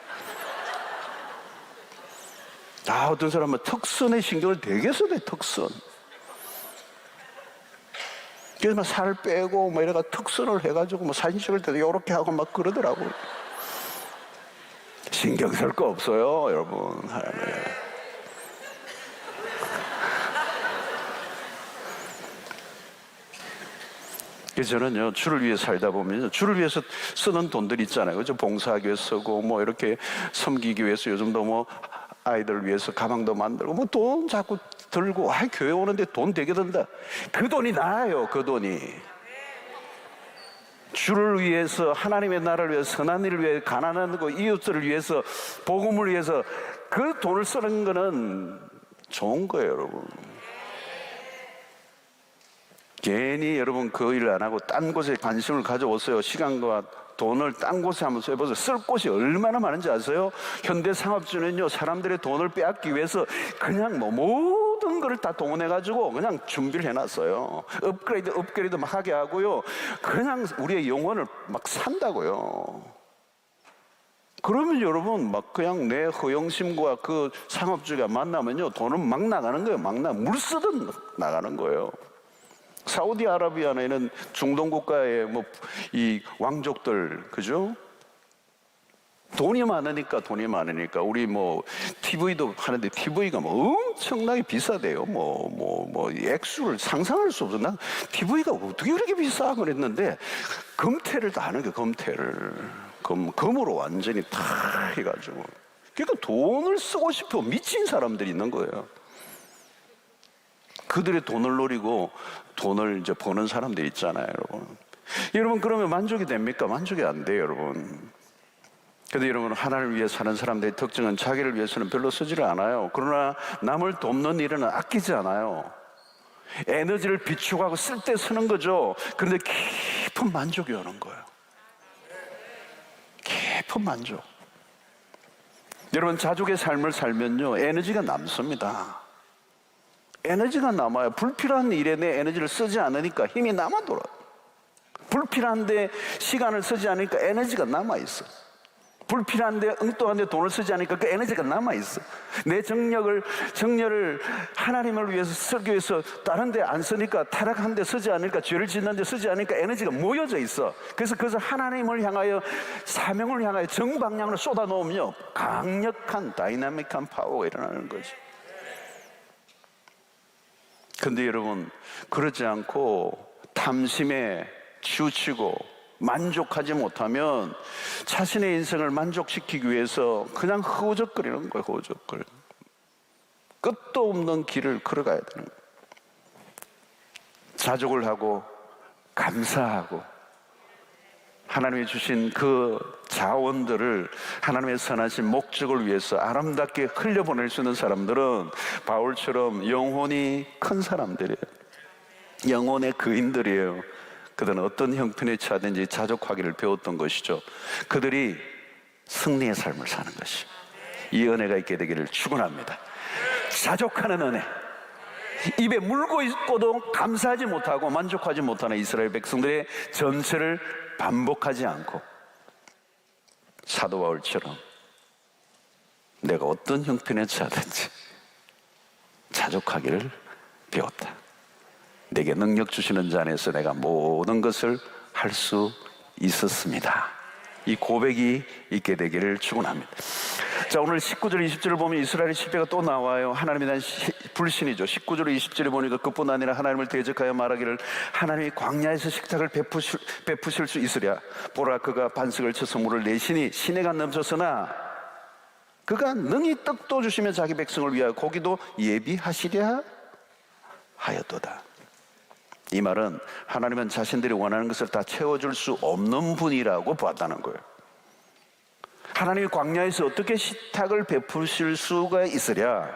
어떤 사람은 턱선에 신경을 되게 써대, 턱선. 그래서 살 빼고 이래가 턱선을 해가지고 사진 찍을 때도 이렇게 하고 막 그러더라고요. 신경 쓸 거 없어요, 여러분. 그래서 저는요, 주를 위해 살다 보면 주를 위해서 쓰는 돈들 있잖아요. 그죠? 봉사하기 위해서 쓰고 이렇게 섬기기 위해서 요즘도 아이들 위해서 가방도 만들고 돈 자꾸 들고 교회 오는데 돈 되게 든다. 그 돈이 나아요. 그 돈이 주를 위해서, 하나님의 나라를 위해서, 선한 일을 위해, 가난한 거 이웃들을 위해서, 복음을 위해서 그 돈을 쓰는 거는 좋은 거예요, 여러분. 괜히 여러분 그 일을 안 하고 딴 곳에 관심을 가져오세요. 시간과 돈을 딴 곳에 한번 써보세요. 쓸 곳이 얼마나 많은지 아세요? 현대 상업주는요, 사람들의 돈을 빼앗기 위해서 그냥 모든 모든 걸 다 동원해가지고 그냥 준비를 해놨어요. 업그레이드 막 하게 하고요. 그냥 우리의 영혼을 막 산다고요. 그러면 여러분 막 그냥 내 허영심과 그 상업주의가 만나면요, 돈은 막 나가는 거예요. 물 쓰듯 나가는 거예요. 사우디아라비아는 중동 국가의 뭐 이 왕족들, 그죠? 돈이 많으니까 우리 뭐 TV도 하는데 TV가 뭐 엄청나게 비싸대요. 액수를 상상할 수 없어. 난 TV가 어떻게 그렇게 비싸 그랬는데 금태를 다 하는 거예요. 금으로 완전히 다 해가지고. 그러니까 돈을 쓰고 싶어 미친 사람들이 있는 거예요. 그들의 돈을 노리고 돈을 이제 버는 사람들이 있잖아요, 여러분. 여러분, 그러면 만족이 됩니까? 만족이 안 돼요, 여러분. 근데 여러분, 하나를 위해 사는 사람들의 특징은 자기를 위해서는 별로 쓰지를 않아요. 그러나 남을 돕는 일은 아끼지 않아요. 에너지를 비축하고 쓸 때 쓰는 거죠. 그런데 깊은 만족이 오는 거예요. 깊은 만족. 여러분, 자족의 삶을 살면요, 에너지가 남습니다. 에너지가 남아요. 불필요한 일에 내 에너지를 쓰지 않으니까 힘이 남아 돌아요. 불필요한데 시간을 쓰지 않으니까 에너지가 남아있어. 불필요한데 엉뚱한데 돈을 쓰지 않으니까 그 에너지가 남아있어. 내 정열을 하나님을 위해서 쓰기 위해서 다른 데 안 쓰니까, 타락한 데 쓰지 않으니까, 죄를 짓는 데 쓰지 않으니까 에너지가 모여져 있어. 그래서 하나님을 향하여, 사명을 향하여 정방향으로 쏟아놓으면요, 강력한 다이나믹한 파워가 일어나는 거죠. 근데 여러분, 그러지 않고 탐심에 치우치고 만족하지 못하면 자신의 인생을 만족시키기 위해서 그냥 허우적거리는 거예요. 허우적거려. 끝도 없는 길을 걸어가야 되는 거예요. 자족을 하고 감사하고 하나님이 주신 그 자원들을 하나님의 선하신 목적을 위해서 아름답게 흘려보낼 수 있는 사람들은 바울처럼 영혼이 큰 사람들이에요. 영혼의 그인들이에요. 그들은 어떤 형편에 처하든지 자족하기를 배웠던 것이죠. 그들이 승리의 삶을 사는 것이, 이 은혜가 있게 되기를 축원합니다. 자족하는 은혜. 입에 물고 있고도 감사하지 못하고 만족하지 못하는 이스라엘 백성들의 전체를 반복하지 않고 사도 바울처럼 내가 어떤 형편에 처하든지 자족하기를 배웠다. 내게 능력 주시는 자 안에서 내가 모든 것을 할 수 있었습니다. 이 고백이 있게 되기를 축원합니다. 자, 오늘 19절 20절을 보면 이스라엘의 실패가 또 나와요. 하나님에 대한 불신이죠. 19절 20절에 보니까 그뿐 아니라 하나님을 대적하여 말하기를 하나님이 광야에서 식탁을 베푸실 수 있으랴. 보라, 그가 반석을 쳐서 물을 내시니 시내가 넘쳤으나 그가 능히 떡도 주시며 자기 백성을 위하여 고기도 예비하시랴 하였도다. 이 말은 하나님은 자신들이 원하는 것을 다 채워줄 수 없는 분이라고 보았다는 거예요. 하나님이 광야에서 어떻게 식탁을 베푸실 수가 있으랴.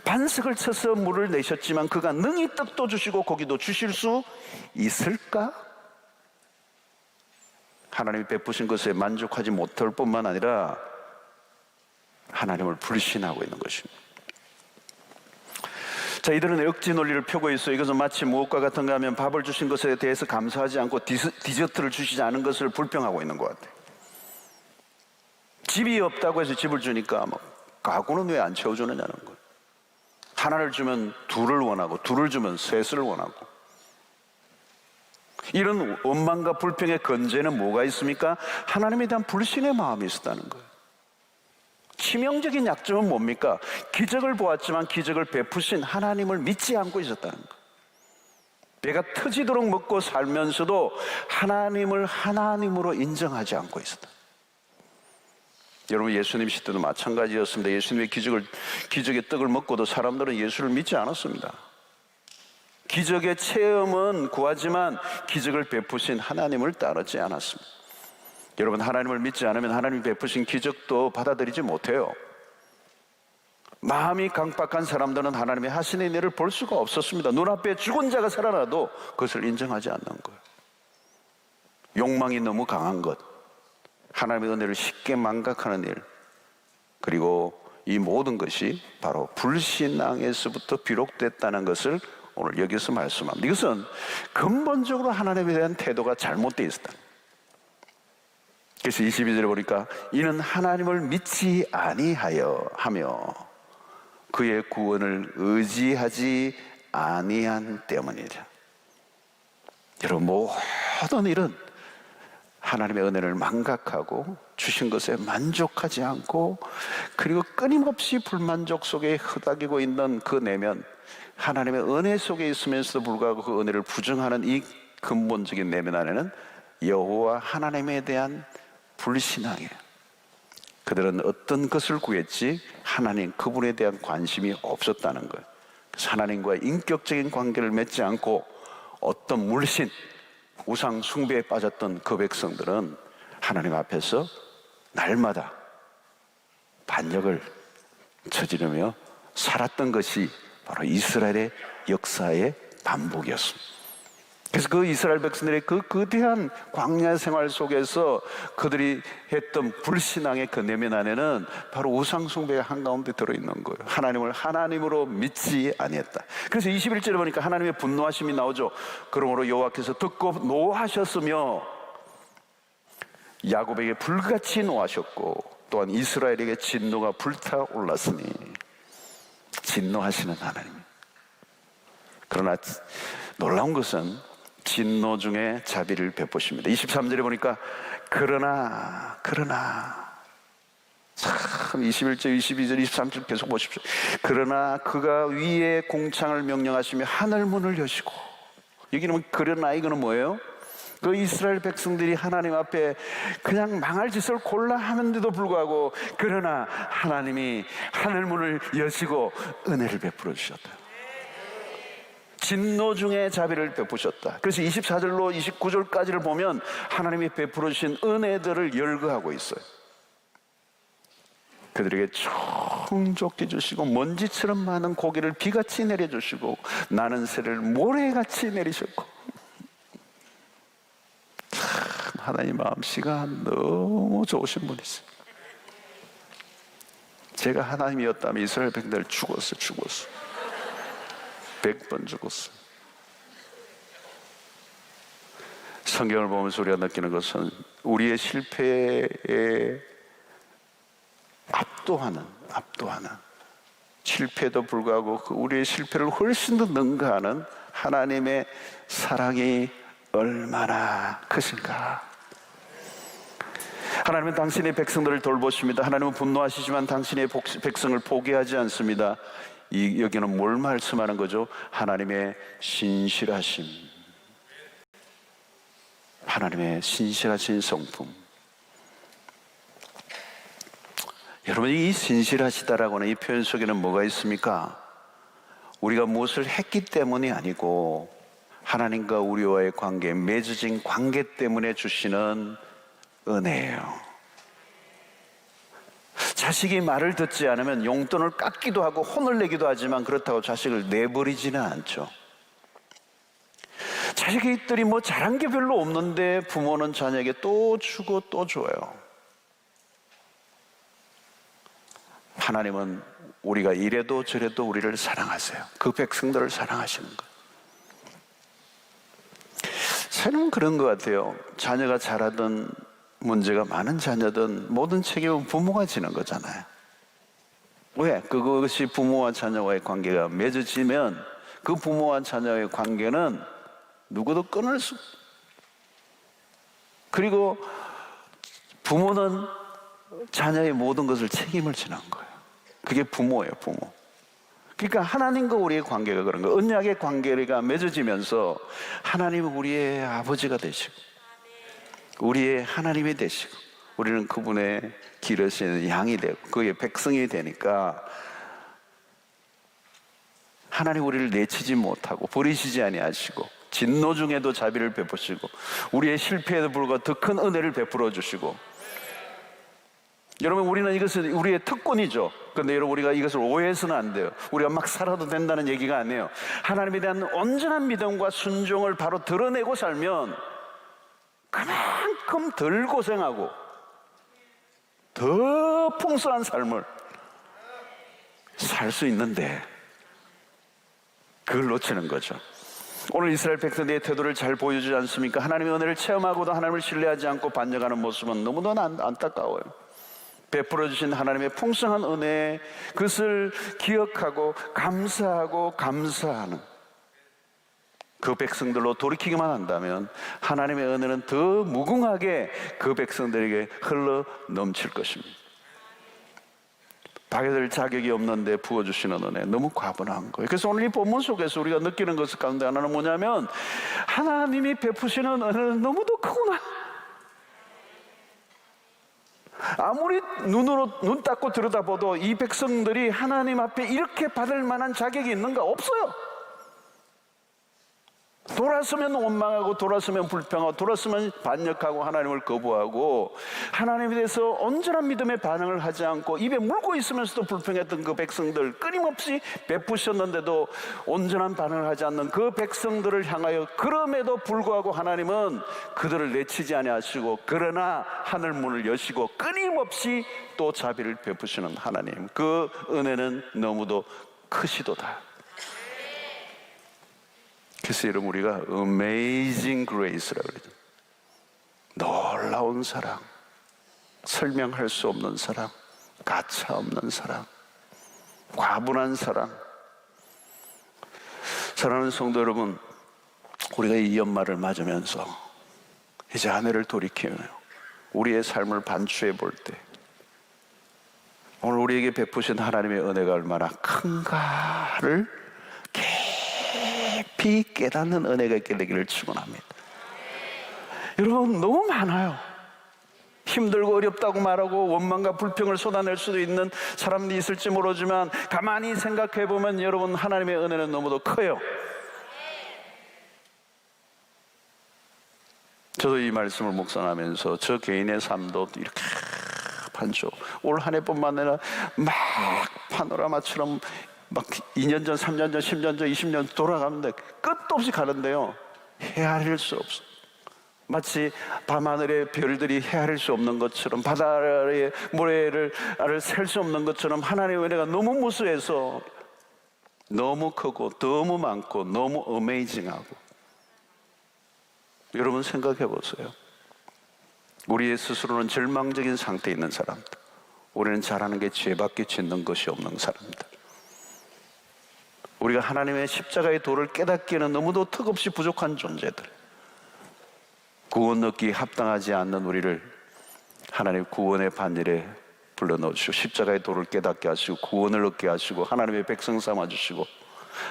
반석을 쳐서 물을 내셨지만 그가 능히 떡도 주시고 고기도 주실 수 있을까? 하나님이 베푸신 것에 만족하지 못할 뿐만 아니라 하나님을 불신하고 있는 것입니다. 자, 이들은 억지 논리를 펴고 있어요. 이것은 마치 무엇과 같은가 하면 밥을 주신 것에 대해서 감사하지 않고 디저트를 주시지 않은 것을 불평하고 있는 것 같아요. 집이 없다고 해서 집을 주니까 가구는 왜 안 채워주느냐는 거예요. 하나를 주면 둘을 원하고, 둘을 주면 셋을 원하고. 이런 원망과 불평의 건재는 뭐가 있습니까? 하나님에 대한 불신의 마음이 있었다는 거예요. 치명적인 약점은 뭡니까? 기적을 보았지만 기적을 베푸신 하나님을 믿지 않고 있었다는 거예요. 배가 터지도록 먹고 살면서도 하나님을 하나님으로 인정하지 않고 있었다. 여러분, 예수님 시대도 마찬가지였습니다. 예수님의 기적의 떡을 먹고도 사람들은 예수를 믿지 않았습니다. 기적의 체험은 구하지만 기적을 베푸신 하나님을 따르지 않았습니다. 여러분, 하나님을 믿지 않으면 하나님이 베푸신 기적도 받아들이지 못해요. 마음이 강박한 사람들은 하나님의 하시는 일을 볼 수가 없었습니다. 눈앞에 죽은 자가 살아나도 그것을 인정하지 않는 거예요. 욕망이 너무 강한 것, 하나님의 은혜를 쉽게 망각하는 일, 그리고 이 모든 것이 바로 불신앙에서부터 비롯됐다는 것을 오늘 여기서 말씀합니다. 이것은 근본적으로 하나님에 대한 태도가 잘못되어 있었다. 그래서 22절에 보니까 이는 하나님을 믿지 아니하여 하며 그의 구원을 의지하지 아니한 때문이라. 여러분, 모든 일은 하나님의 은혜를 망각하고 주신 것에 만족하지 않고 그리고 끊임없이 불만족 속에 흐닥이고 있는 그 내면, 하나님의 은혜 속에 있으면서도 불구하고 그 은혜를 부정하는 이 근본적인 내면 안에는 여호와 하나님에 대한 불신앙이에요. 그들은 어떤 것을 구했지 하나님 그분에 대한 관심이 없었다는 거예요. 그래서 하나님과 인격적인 관계를 맺지 않고 어떤 물신, 우상 숭배에 빠졌던 그 백성들은 하나님 앞에서 날마다 반역을 저지르며 살았던 것이 바로 이스라엘의 역사의 반복이었습니다. 그래서 그 이스라엘 백성들의 그 거대한 광야 생활 속에서 그들이 했던 불신앙의 그 내면 안에는 바로 우상 숭배가 한가운데 들어있는 거예요. 하나님을 하나님으로 믿지 아니했다. 그래서 21절에 보니까 하나님의 분노하심이 나오죠. 그러므로 여호와께서 듣고 노하셨으며 야곱에게 불같이 노하셨고 또한 이스라엘에게 진노가 불타올랐으니. 진노하시는 하나님. 그러나 놀라운 것은 진노 중에 자비를 베푸십니다. 23절에 보니까 그러나 참 21절, 22절, 23절 계속 보십시오. 그러나 그가 위에 공창을 명령하시며 하늘문을 여시고. 여기는 그러나 이거는 뭐예요? 그 이스라엘 백성들이 하나님 앞에 그냥 망할 짓을 골라 하는데도 불구하고 그러나 하나님이 하늘문을 여시고 은혜를 베풀어 주셨다. 진노 중에 자비를 베푸셨다. 그래서 24절로 29절까지를 보면 하나님이 베풀어 주신 은혜들을 열거하고 있어요. 그들에게充足히 주시고 먼지처럼 많은 고기를 비같이 내려주시고 나는 새를 모래같이 내리셨고. 참 하나님 마음씨가 너무 좋으신 분이세요. 제가 하나님이었다면 이스라엘 백성들 죽었어. 100번 죽었어요. 성경을 보면서 우리가 느끼는 것은 우리의 실패에 압도하는 실패에도 불구하고 그 우리의 실패를 훨씬 더 능가하는 하나님의 사랑이 얼마나 크신가. 하나님은 당신의 백성들을 돌보십니다. 하나님은 분노하시지만 당신의 백성을 포기하지 않습니다. 여기는 뭘 말씀하는 거죠? 하나님의 신실하심, 하나님의 신실하신 성품. 여러분, 이 신실하시다라고는 이 표현 속에는 뭐가 있습니까? 우리가 무엇을 했기 때문이 아니고 하나님과 우리와의 관계, 맺어진 관계 때문에 주시는 은혜예요. 자식이 말을 듣지 않으면 용돈을 깎기도 하고 혼을 내기도 하지만 그렇다고 자식을 내버리지는 않죠. 자식들이 뭐 잘한 게 별로 없는데 부모는 자녀에게 또 주고 또 줘요. 하나님은 우리가 이래도 저래도 우리를 사랑하세요. 그 백성들을 사랑하시는 거예요. 저는 그런 것 같아요. 자녀가 잘하든 문제가 많은 자녀든 모든 책임은 부모가 지는 거잖아요. 왜? 그것이 부모와 자녀와의 관계가 맺어지면 그 부모와 자녀의 관계는 누구도 끊을 수. 그리고 부모는 자녀의 모든 것을 책임을 지는 거예요. 그게 부모예요, 부모. 그러니까 하나님과 우리의 관계가 그런 거예요. 언약의 관계가 맺어지면서 하나님은 우리의 아버지가 되시고 우리의 하나님이 되시고 우리는 그분의 기르시는 양이 되고 그의 백성이 되니까 하나님 우리를 내치지 못하고 버리시지 아니하시고 진노 중에도 자비를 베푸시고 우리의 실패에도 불구하고 더 큰 은혜를 베풀어 주시고. 여러분, 우리는 이것은 우리의 특권이죠. 그런데 여러분, 우리가 이것을 오해해서는 안 돼요. 우리가 막 살아도 된다는 얘기가 아니에요. 하나님에 대한 온전한 믿음과 순종을 바로 드러내고 살면 그만큼 덜 고생하고 더 풍성한 삶을 살 수 있는데 그걸 놓치는 거죠. 오늘 이스라엘 백성들의 태도를 잘 보여주지 않습니까? 하나님의 은혜를 체험하고도 하나님을 신뢰하지 않고 반역하는 모습은 너무도 안타까워요. 베풀어 주신 하나님의 풍성한 은혜, 그것을 기억하고 감사하고 감사하는 그 백성들로 돌이키기만 한다면 하나님의 은혜는 더 무궁하게 그 백성들에게 흘러 넘칠 것입니다. 받을 자격이 없는데 부어주시는 은혜, 너무 과분한 거예요. 그래서 오늘 이 본문 속에서 우리가 느끼는 것 가운데 하나는 뭐냐면, 하나님이 베푸시는 은혜는 너무도 크구나. 아무리 눈 닦고 들여다봐도 이 백성들이 하나님 앞에 이렇게 받을 만한 자격이 있는가? 없어요. 돌아서면 원망하고, 돌아서면 불평하고, 돌아서면 반역하고, 하나님을 거부하고, 하나님에 대해서 온전한 믿음의 반응을 하지 않고 입에 물고 있으면서도 불평했던 그 백성들, 끊임없이 베푸셨는데도 온전한 반응을 하지 않는 그 백성들을 향하여 그럼에도 불구하고 하나님은 그들을 내치지 아니하시고, 그러나 하늘 문을 여시고 끊임없이 또 자비를 베푸시는 하나님, 그 은혜는 너무도 크시도다. 그래서 여러분, 우리가 Amazing Grace라고 그러죠. 놀라운 사랑, 설명할 수 없는 사랑, 가차 없는 사랑, 과분한 사랑. 사랑하는 성도 여러분, 우리가 이 연말을 맞으면서 이제 한 해를 돌이키며 우리의 삶을 반추해 볼 때, 오늘 우리에게 베푸신 하나님의 은혜가 얼마나 큰가를 깊이 깨닫는 은혜가 있게 되기를 축원합니다. 여러분, 너무 많아요. 힘들고 어렵다고 말하고 원망과 불평을 쏟아낼 수도 있는 사람들이 있을지 모르지만, 가만히 생각해 보면 여러분, 하나님의 은혜는 너무도 커요. 저도 이 말씀을 묵상하면서 저 개인의 삶도 이렇게 반죠. 올 한 해뿐만 아니라 막 파노라마처럼 막 2년 전, 3년 전, 10년 전, 20년 돌아가는데 끝도 없이 가는데요, 헤아릴 수 없어. 마치 밤하늘의 별들이 헤아릴 수 없는 것처럼, 바다의 모래를 셀 수 없는 것처럼 하나님의 은혜가 너무 무수해서 너무 크고 너무 많고 너무 어메이징하고. 여러분 생각해 보세요. 우리의 스스로는 절망적인 상태에 있는 사람들, 우리는 잘하는 게 죄밖에 짓는 것이 없는 사람들, 우리가 하나님의 십자가의 도를 깨닫기에는 너무도 턱없이 부족한 존재들, 구원 얻기 합당하지 않는 우리를 하나님 구원의 반열에 불러넣으시고 십자가의 도를 깨닫게 하시고 구원을 얻게 하시고 하나님의 백성 삼아주시고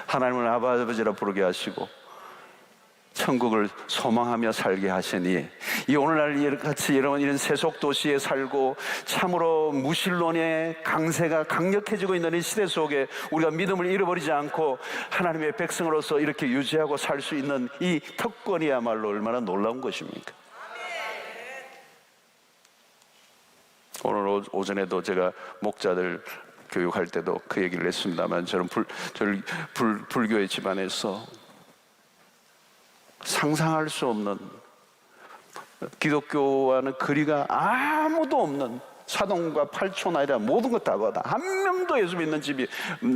하나님을 아버지라 부르게 하시고 천국을 소망하며 살게 하시니, 이 오늘날 같이 여러분 이런 세속 도시에 살고 참으로 무신론의 강세가 강력해지고 있는 이 시대 속에 우리가 믿음을 잃어버리지 않고 하나님의 백성으로서 이렇게 유지하고 살 수 있는 이 특권이야말로 얼마나 놀라운 것입니까? 오늘 오전에도 제가 목자들 교육할 때도 그 얘기를 했습니다만, 저는 불교의 집안에서 상상할 수 없는, 기독교와는 거리가 아무도 없는, 사돈과 팔촌 아니라 모든 것 다 받아 한 명도 예수 믿는 집이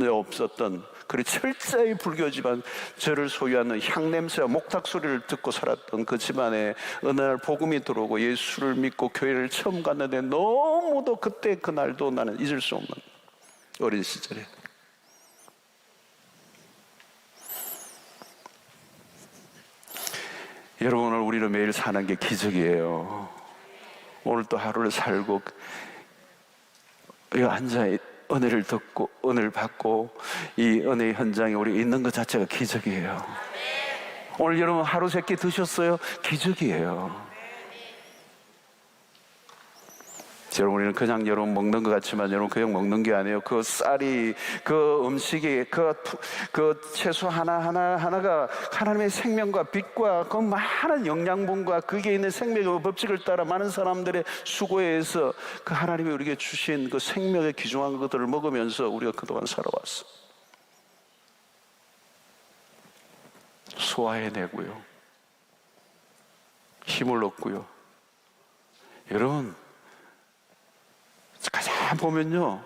없었던, 그리 철저히 불교 집안, 저를 소유하는 향냄새와 목탁 소리를 듣고 살았던 그 집안에 어느 날 복음이 들어오고 예수를 믿고 교회를 처음 갔는데, 너무도 그때 그날도 나는 잊을 수 없는 어린 시절에. 여러분, 오늘 우리는 매일 사는 게 기적이에요. 오늘 또 하루를 살고 여기 앉아 은혜를 듣고 은혜를 받고 이 은혜의 현장에 우리 있는 것 자체가 기적이에요. 오늘 여러분 하루 세 끼 드셨어요? 기적이에요. 여러분, 우리는 그냥 여러분 먹는 것 같지만 여러분 그냥 먹는 게 아니에요. 그 쌀이, 그 음식이, 그 채소 하나가 하나님의 생명과 빛과 그 많은 영양분과 그게 있는 생명의 법칙을 따라 많은 사람들의 수고에 의해서 그 하나님이 우리에게 주신 그 생명의 귀중한 것들을 먹으면서 우리가 그동안 살아왔어. 소화해내고요, 힘을 얻고요. 여러분, 가장 보면요,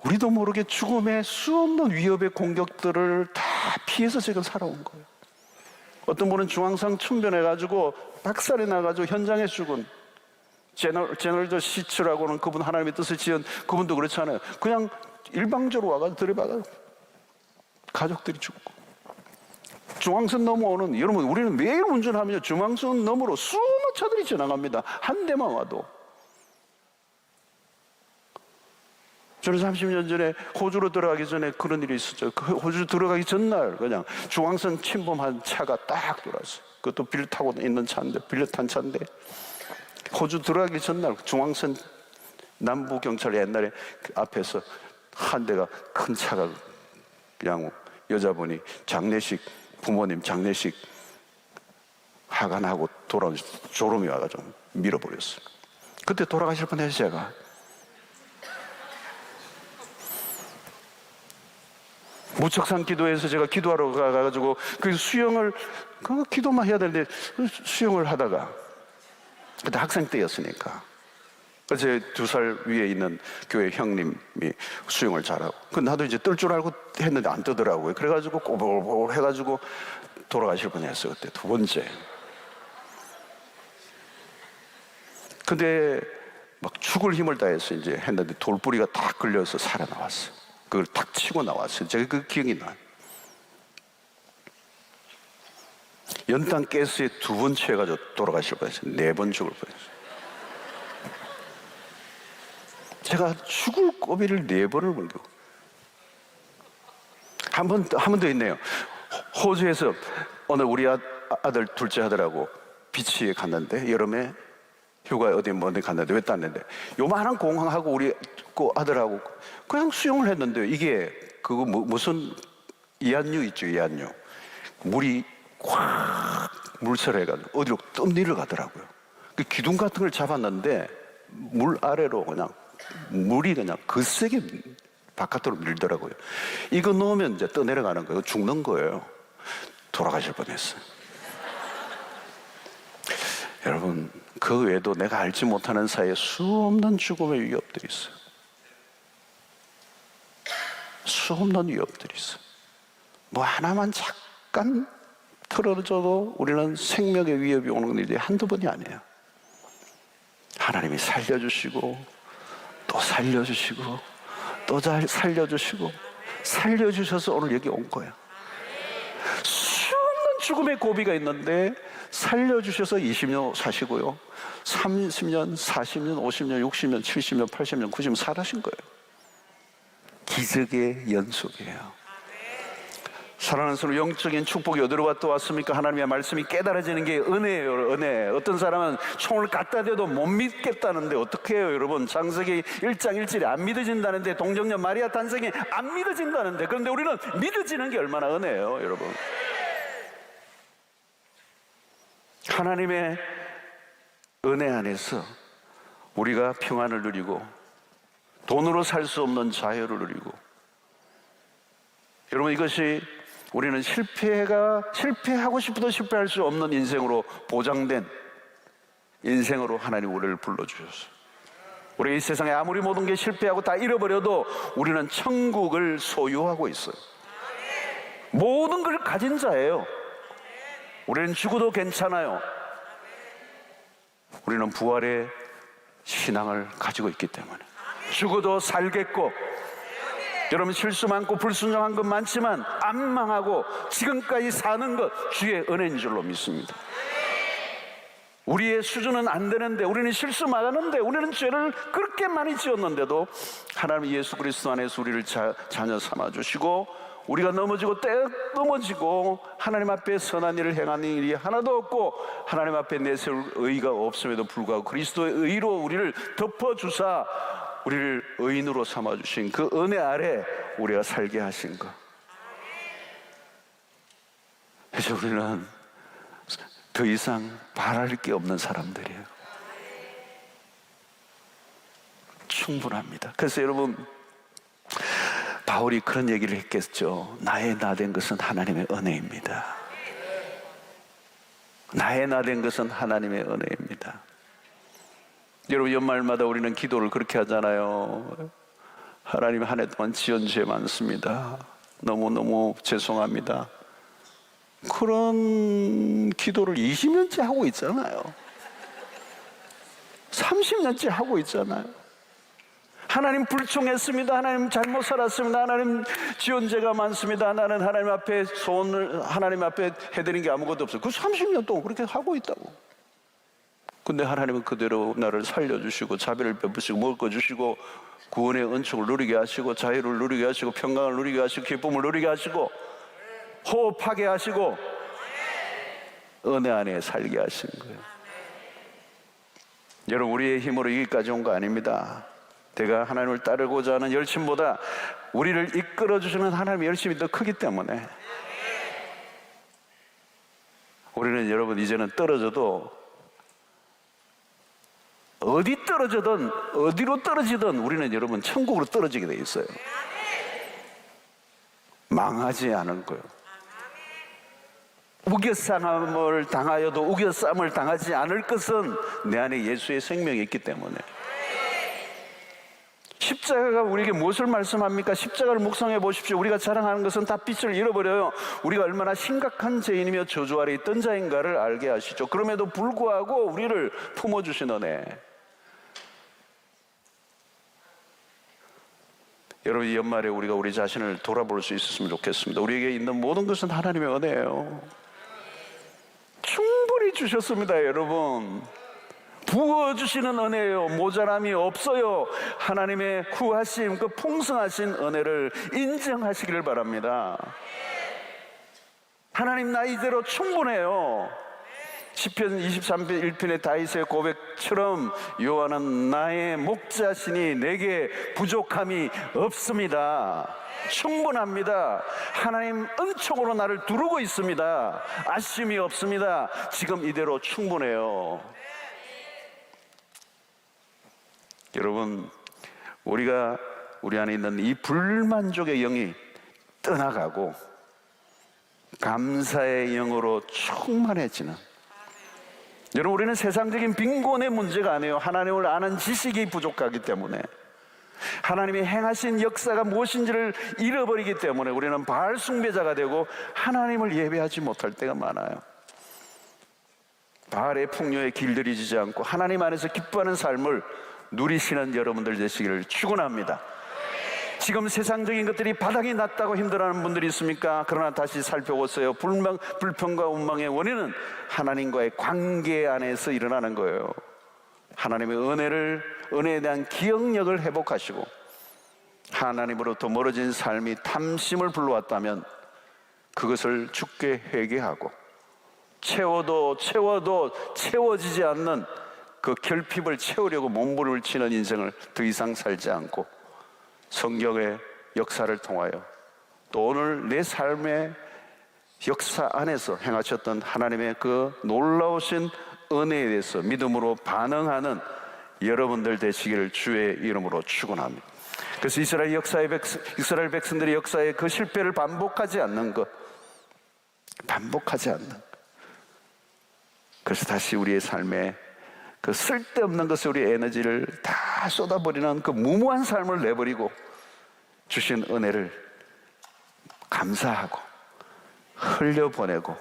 우리도 모르게 죽음의 수없는 위협의 공격들을 다 피해서 지금 살아온 거예요. 어떤 분은 중앙상 충변해가지고 박살이 나가지고 현장에 죽은 제너럴 시츠라고는 그분 하나님의 뜻을 지은 그분도 그렇잖아요. 그냥 일방적으로 와가지고 들이박아요. 가족들이 죽고. 중앙선 넘어오는, 여러분 우리는 매일 운전하면요 중앙선 너머로 수많은 차들이 지나갑니다. 한 대만 와도. 저는 30년 전에 호주로 들어가기 전에 그런 일이 있었죠. 그 호주 들어가기 전날 그냥 중앙선 침범한 차가 딱 돌았어요. 그것도 빌려 타고 있는 차인데, 빌려 탄 차인데, 호주 들어가기 전날 중앙선 남부 경찰 옛날에 그 앞에서 한 대가 큰 차가 그냥 여자분이 장례식, 부모님 장례식 하관하고 돌아온 졸음이 와가지고 밀어버렸어요. 그때 돌아가실 뻔했어요. 제가 무척산 기도에서 제가 기도하러 가가지고 그 수영을, 그 기도만 해야 되는데 수영을 하다가, 그때 학생 때였으니까, 제 2살 위에 있는 교회 형님이 수영을 잘하고, 그 나도 이제 뜰 줄 알고 했는데 안 뜨더라고요. 그래가지고 꼬불꼬불 해가지고 돌아가실 뻔했어요. 그때 두 번째. 근데 막 죽을 힘을 다해서 이제 했는데 돌뿌리가 딱 걸려서 살아나왔어요. 그걸 탁 치고 나왔어요. 제가 그 기억이 나요. 연탄 가스에 2번 취해가지고 돌아가실 뻔했어요. 4번 죽을 뻔했어요. 제가 죽을 고비를 4번을 물고. 한 번 더 있네요. 호주에서 오늘 우리 아들 둘째 아들하고 비치에 갔는데, 여름에 휴가 어디 갔는데, 왜 땄는데 요만한 공항하고 우리 그 아들하고 그냥 수영을 했는데, 이게 그거 무슨 이안류 있죠, 이안류. 물이 확 물살해가지고 어디로 뜸리를 가더라고요. 그 기둥 같은 걸 잡았는데 물 아래로 그냥 물이 그냥 거세게 바깥으로 밀더라고요. 이거 넣으면 이제 떠내려가는 거예요. 죽는 거예요. 돌아가실 뻔했어요. 여러분, 그 외에도 내가 알지 못하는 사이에 수없는 죽음의 위협들이 있어요. 수없는 위협들이 있어요. 뭐 하나만 잠깐 틀어져도 우리는 생명의 위협이 오는 일이 한두 번이 아니에요. 하나님이 살려주시고 또 살려주시고 또 살려주시고 살려주셔서 오늘 여기 온 거예요. 수없는 죽음의 고비가 있는데 살려주셔서 20년 사시고요, 30년, 40년, 50년, 60년, 70년, 80년, 90년 살아신 거예요. 기적의 연속이에요. 사랑하는 서로, 영적인 축복이 어디로 갔다 왔습니까? 하나님의 말씀이 깨달아지는 게 은혜예요. 은혜. 어떤 사람은 총을 갖다 대도 못 믿겠다는데 어떻게 해요, 여러분? 창세기 1장 1절이 안 믿어진다는데, 동정녀 마리아 탄생이 안 믿어진다는데, 그런데 우리는 믿어지는 게 얼마나 은혜예요, 여러분. 하나님의 은혜 안에서 우리가 평안을 누리고 돈으로 살 수 없는 자유를 누리고, 여러분, 이것이 우리는 실패하고 싶어도 실패할 수 없는 인생으로 보장된 인생으로 하나님 우리를 불러주셨어요. 우리 이 세상에 아무리 모든 게 실패하고 다 잃어버려도 우리는 천국을 소유하고 있어요. 모든 걸 가진 자예요. 우리는 죽어도 괜찮아요. 우리는 부활의 신앙을 가지고 있기 때문에 죽어도 살겠고, 여러분 실수 많고 불순종한 것 많지만 안 망하고 지금까지 사는 것 주의 은혜인 줄로 믿습니다. 우리의 수준은 안 되는데, 우리는 실수 많았는데, 우리는 죄를 그렇게 많이 지었는데도 하나님 예수 그리스도 안에서 우리를 자녀 삼아주시고, 우리가 넘어지고 넘어지고 하나님 앞에 선한 일을 행하는 일이 하나도 없고 하나님 앞에 내세울 의의가 없음에도 불구하고 그리스도의 의로 우리를 덮어주사 우리를 의인으로 삼아주신 그 은혜 아래 우리가 살게 하신 것. 그래서 우리는 더 이상 바랄 게 없는 사람들이에요. 충분합니다. 그래서 여러분, 바울이 그런 얘기를 했겠죠. 나의 나 된 것은 하나님의 은혜입니다. 나의 나 된 것은 하나님의 은혜입니다. 여러분, 연말마다 우리는 기도를 그렇게 하잖아요. 하나님, 한 해 동안 지은 죄 많습니다. 너무너무 죄송합니다. 그런 기도를 20년째 하고 있잖아요. 30년째 하고 있잖아요. 하나님 불충했습니다. 하나님 잘못 살았습니다. 하나님 지은 죄가 많습니다. 나는 하나님 앞에 소원을 하나님 앞에 해드린 게 아무것도 없어요. 그 30년 동안 그렇게 하고 있다고. 근데 하나님은 그대로 나를 살려주시고 자비를 베푸시고 먹을 거 주시고 구원의 은총을 누리게 하시고 자유를 누리게 하시고 평강을 누리게 하시고 기쁨을 누리게 하시고 호흡하게 하시고 은혜 안에 살게 하신 거예요. 여러분, 우리의 힘으로 여기까지 온 거 아닙니다. 내가 하나님을 따르고자 하는 열심보다 우리를 이끌어주시는 하나님의 열심이 더 크기 때문에 우리는, 여러분, 이제는 떨어져도 어디 떨어지든 어디로 떨어지든 우리는, 여러분, 천국으로 떨어지게 돼 있어요. 망하지 않은 거예요. 우겨싸움을 당하여도 우겨싸움을 당하지 않을 것은 내 안에 예수의 생명이 있기 때문에. 십자가가 우리에게 무엇을 말씀합니까? 십자가를 묵상해 보십시오. 우리가 자랑하는 것은 다 빛을 잃어버려요. 우리가 얼마나 심각한 죄인이며 저주 아래 있던 자인가를 알게 하시죠. 그럼에도 불구하고 우리를 품어주신 은혜. 여러분, 이 연말에 우리가 우리 자신을 돌아볼 수 있었으면 좋겠습니다. 우리에게 있는 모든 것은 하나님의 은혜예요. 충분히 주셨습니다. 여러분, 부어주시는 은혜예요. 모자람이 없어요. 하나님의 구하심, 그 풍성하신 은혜를 인정하시기를 바랍니다. 하나님, 나 이대로 충분해요. 시편 23편 1편의 다윗의 고백처럼 여호와는 나의 목자시니 내게 부족함이 없습니다. 충분합니다. 하나님 은총으로 나를 두르고 있습니다. 아쉬움이 없습니다. 지금 이대로 충분해요. 여러분, 우리가 우리 안에 있는 이 불만족의 영이 떠나가고 감사의 영으로 충만해지는, 여러분, 우리는 세상적인 빈곤의 문제가 아니에요. 하나님을 아는 지식이 부족하기 때문에, 하나님이 행하신 역사가 무엇인지를 잃어버리기 때문에 우리는 바알 숭배자가 되고 하나님을 예배하지 못할 때가 많아요. 바알의 풍요에 길들이지 않고 하나님 안에서 기뻐하는 삶을 누리시는 여러분들 되시기를 축원합니다. 지금 세상적인 것들이 바닥이 났다고 힘들어하는 분들이 있습니까? 그러나 다시 살펴보세요. 불평과 원망의 원인은 하나님과의 관계 안에서 일어나는 거예요. 하나님의 은혜에 대한 기억력을 회복하시고 하나님으로부터 멀어진 삶이 탐심을 불러왔다면 그것을 주께 회개하고 채워도 채워지지 않는 그 결핍을 채우려고 몸부림을 치는 인생을 더 이상 살지 않고 성경의 역사를 통하여 또 오늘 내 삶의 역사 안에서 행하셨던 하나님의 그 놀라우신 은혜에 대해서 믿음으로 반응하는 여러분들 되시기를 주의 이름으로 축원합니다. 그래서 이스라엘 백성들의 역사의 그 실패를 반복하지 않는 것, 그래서 다시 우리의 삶에 그 쓸데없는 것에 우리의 에너지를 다 쏟아버리는 그 무모한 삶을 내버리고 주신 은혜를 감사하고 흘려보내고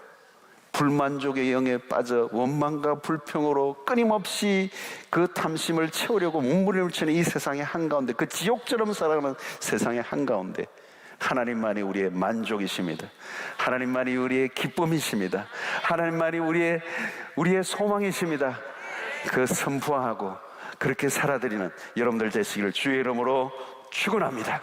불만족의 영에 빠져 원망과 불평으로 끊임없이 그 탐심을 채우려고 몸부림을 치는 이 세상의 한가운데, 그 지옥처럼 살아가는 세상의 한가운데 하나님만이 우리의 만족이십니다. 하나님만이 우리의 기쁨이십니다. 하나님만이 우리의 소망이십니다. 그 선포하고 그렇게 살아드리는 여러분들 되시기를 주의 이름으로 축원합니다.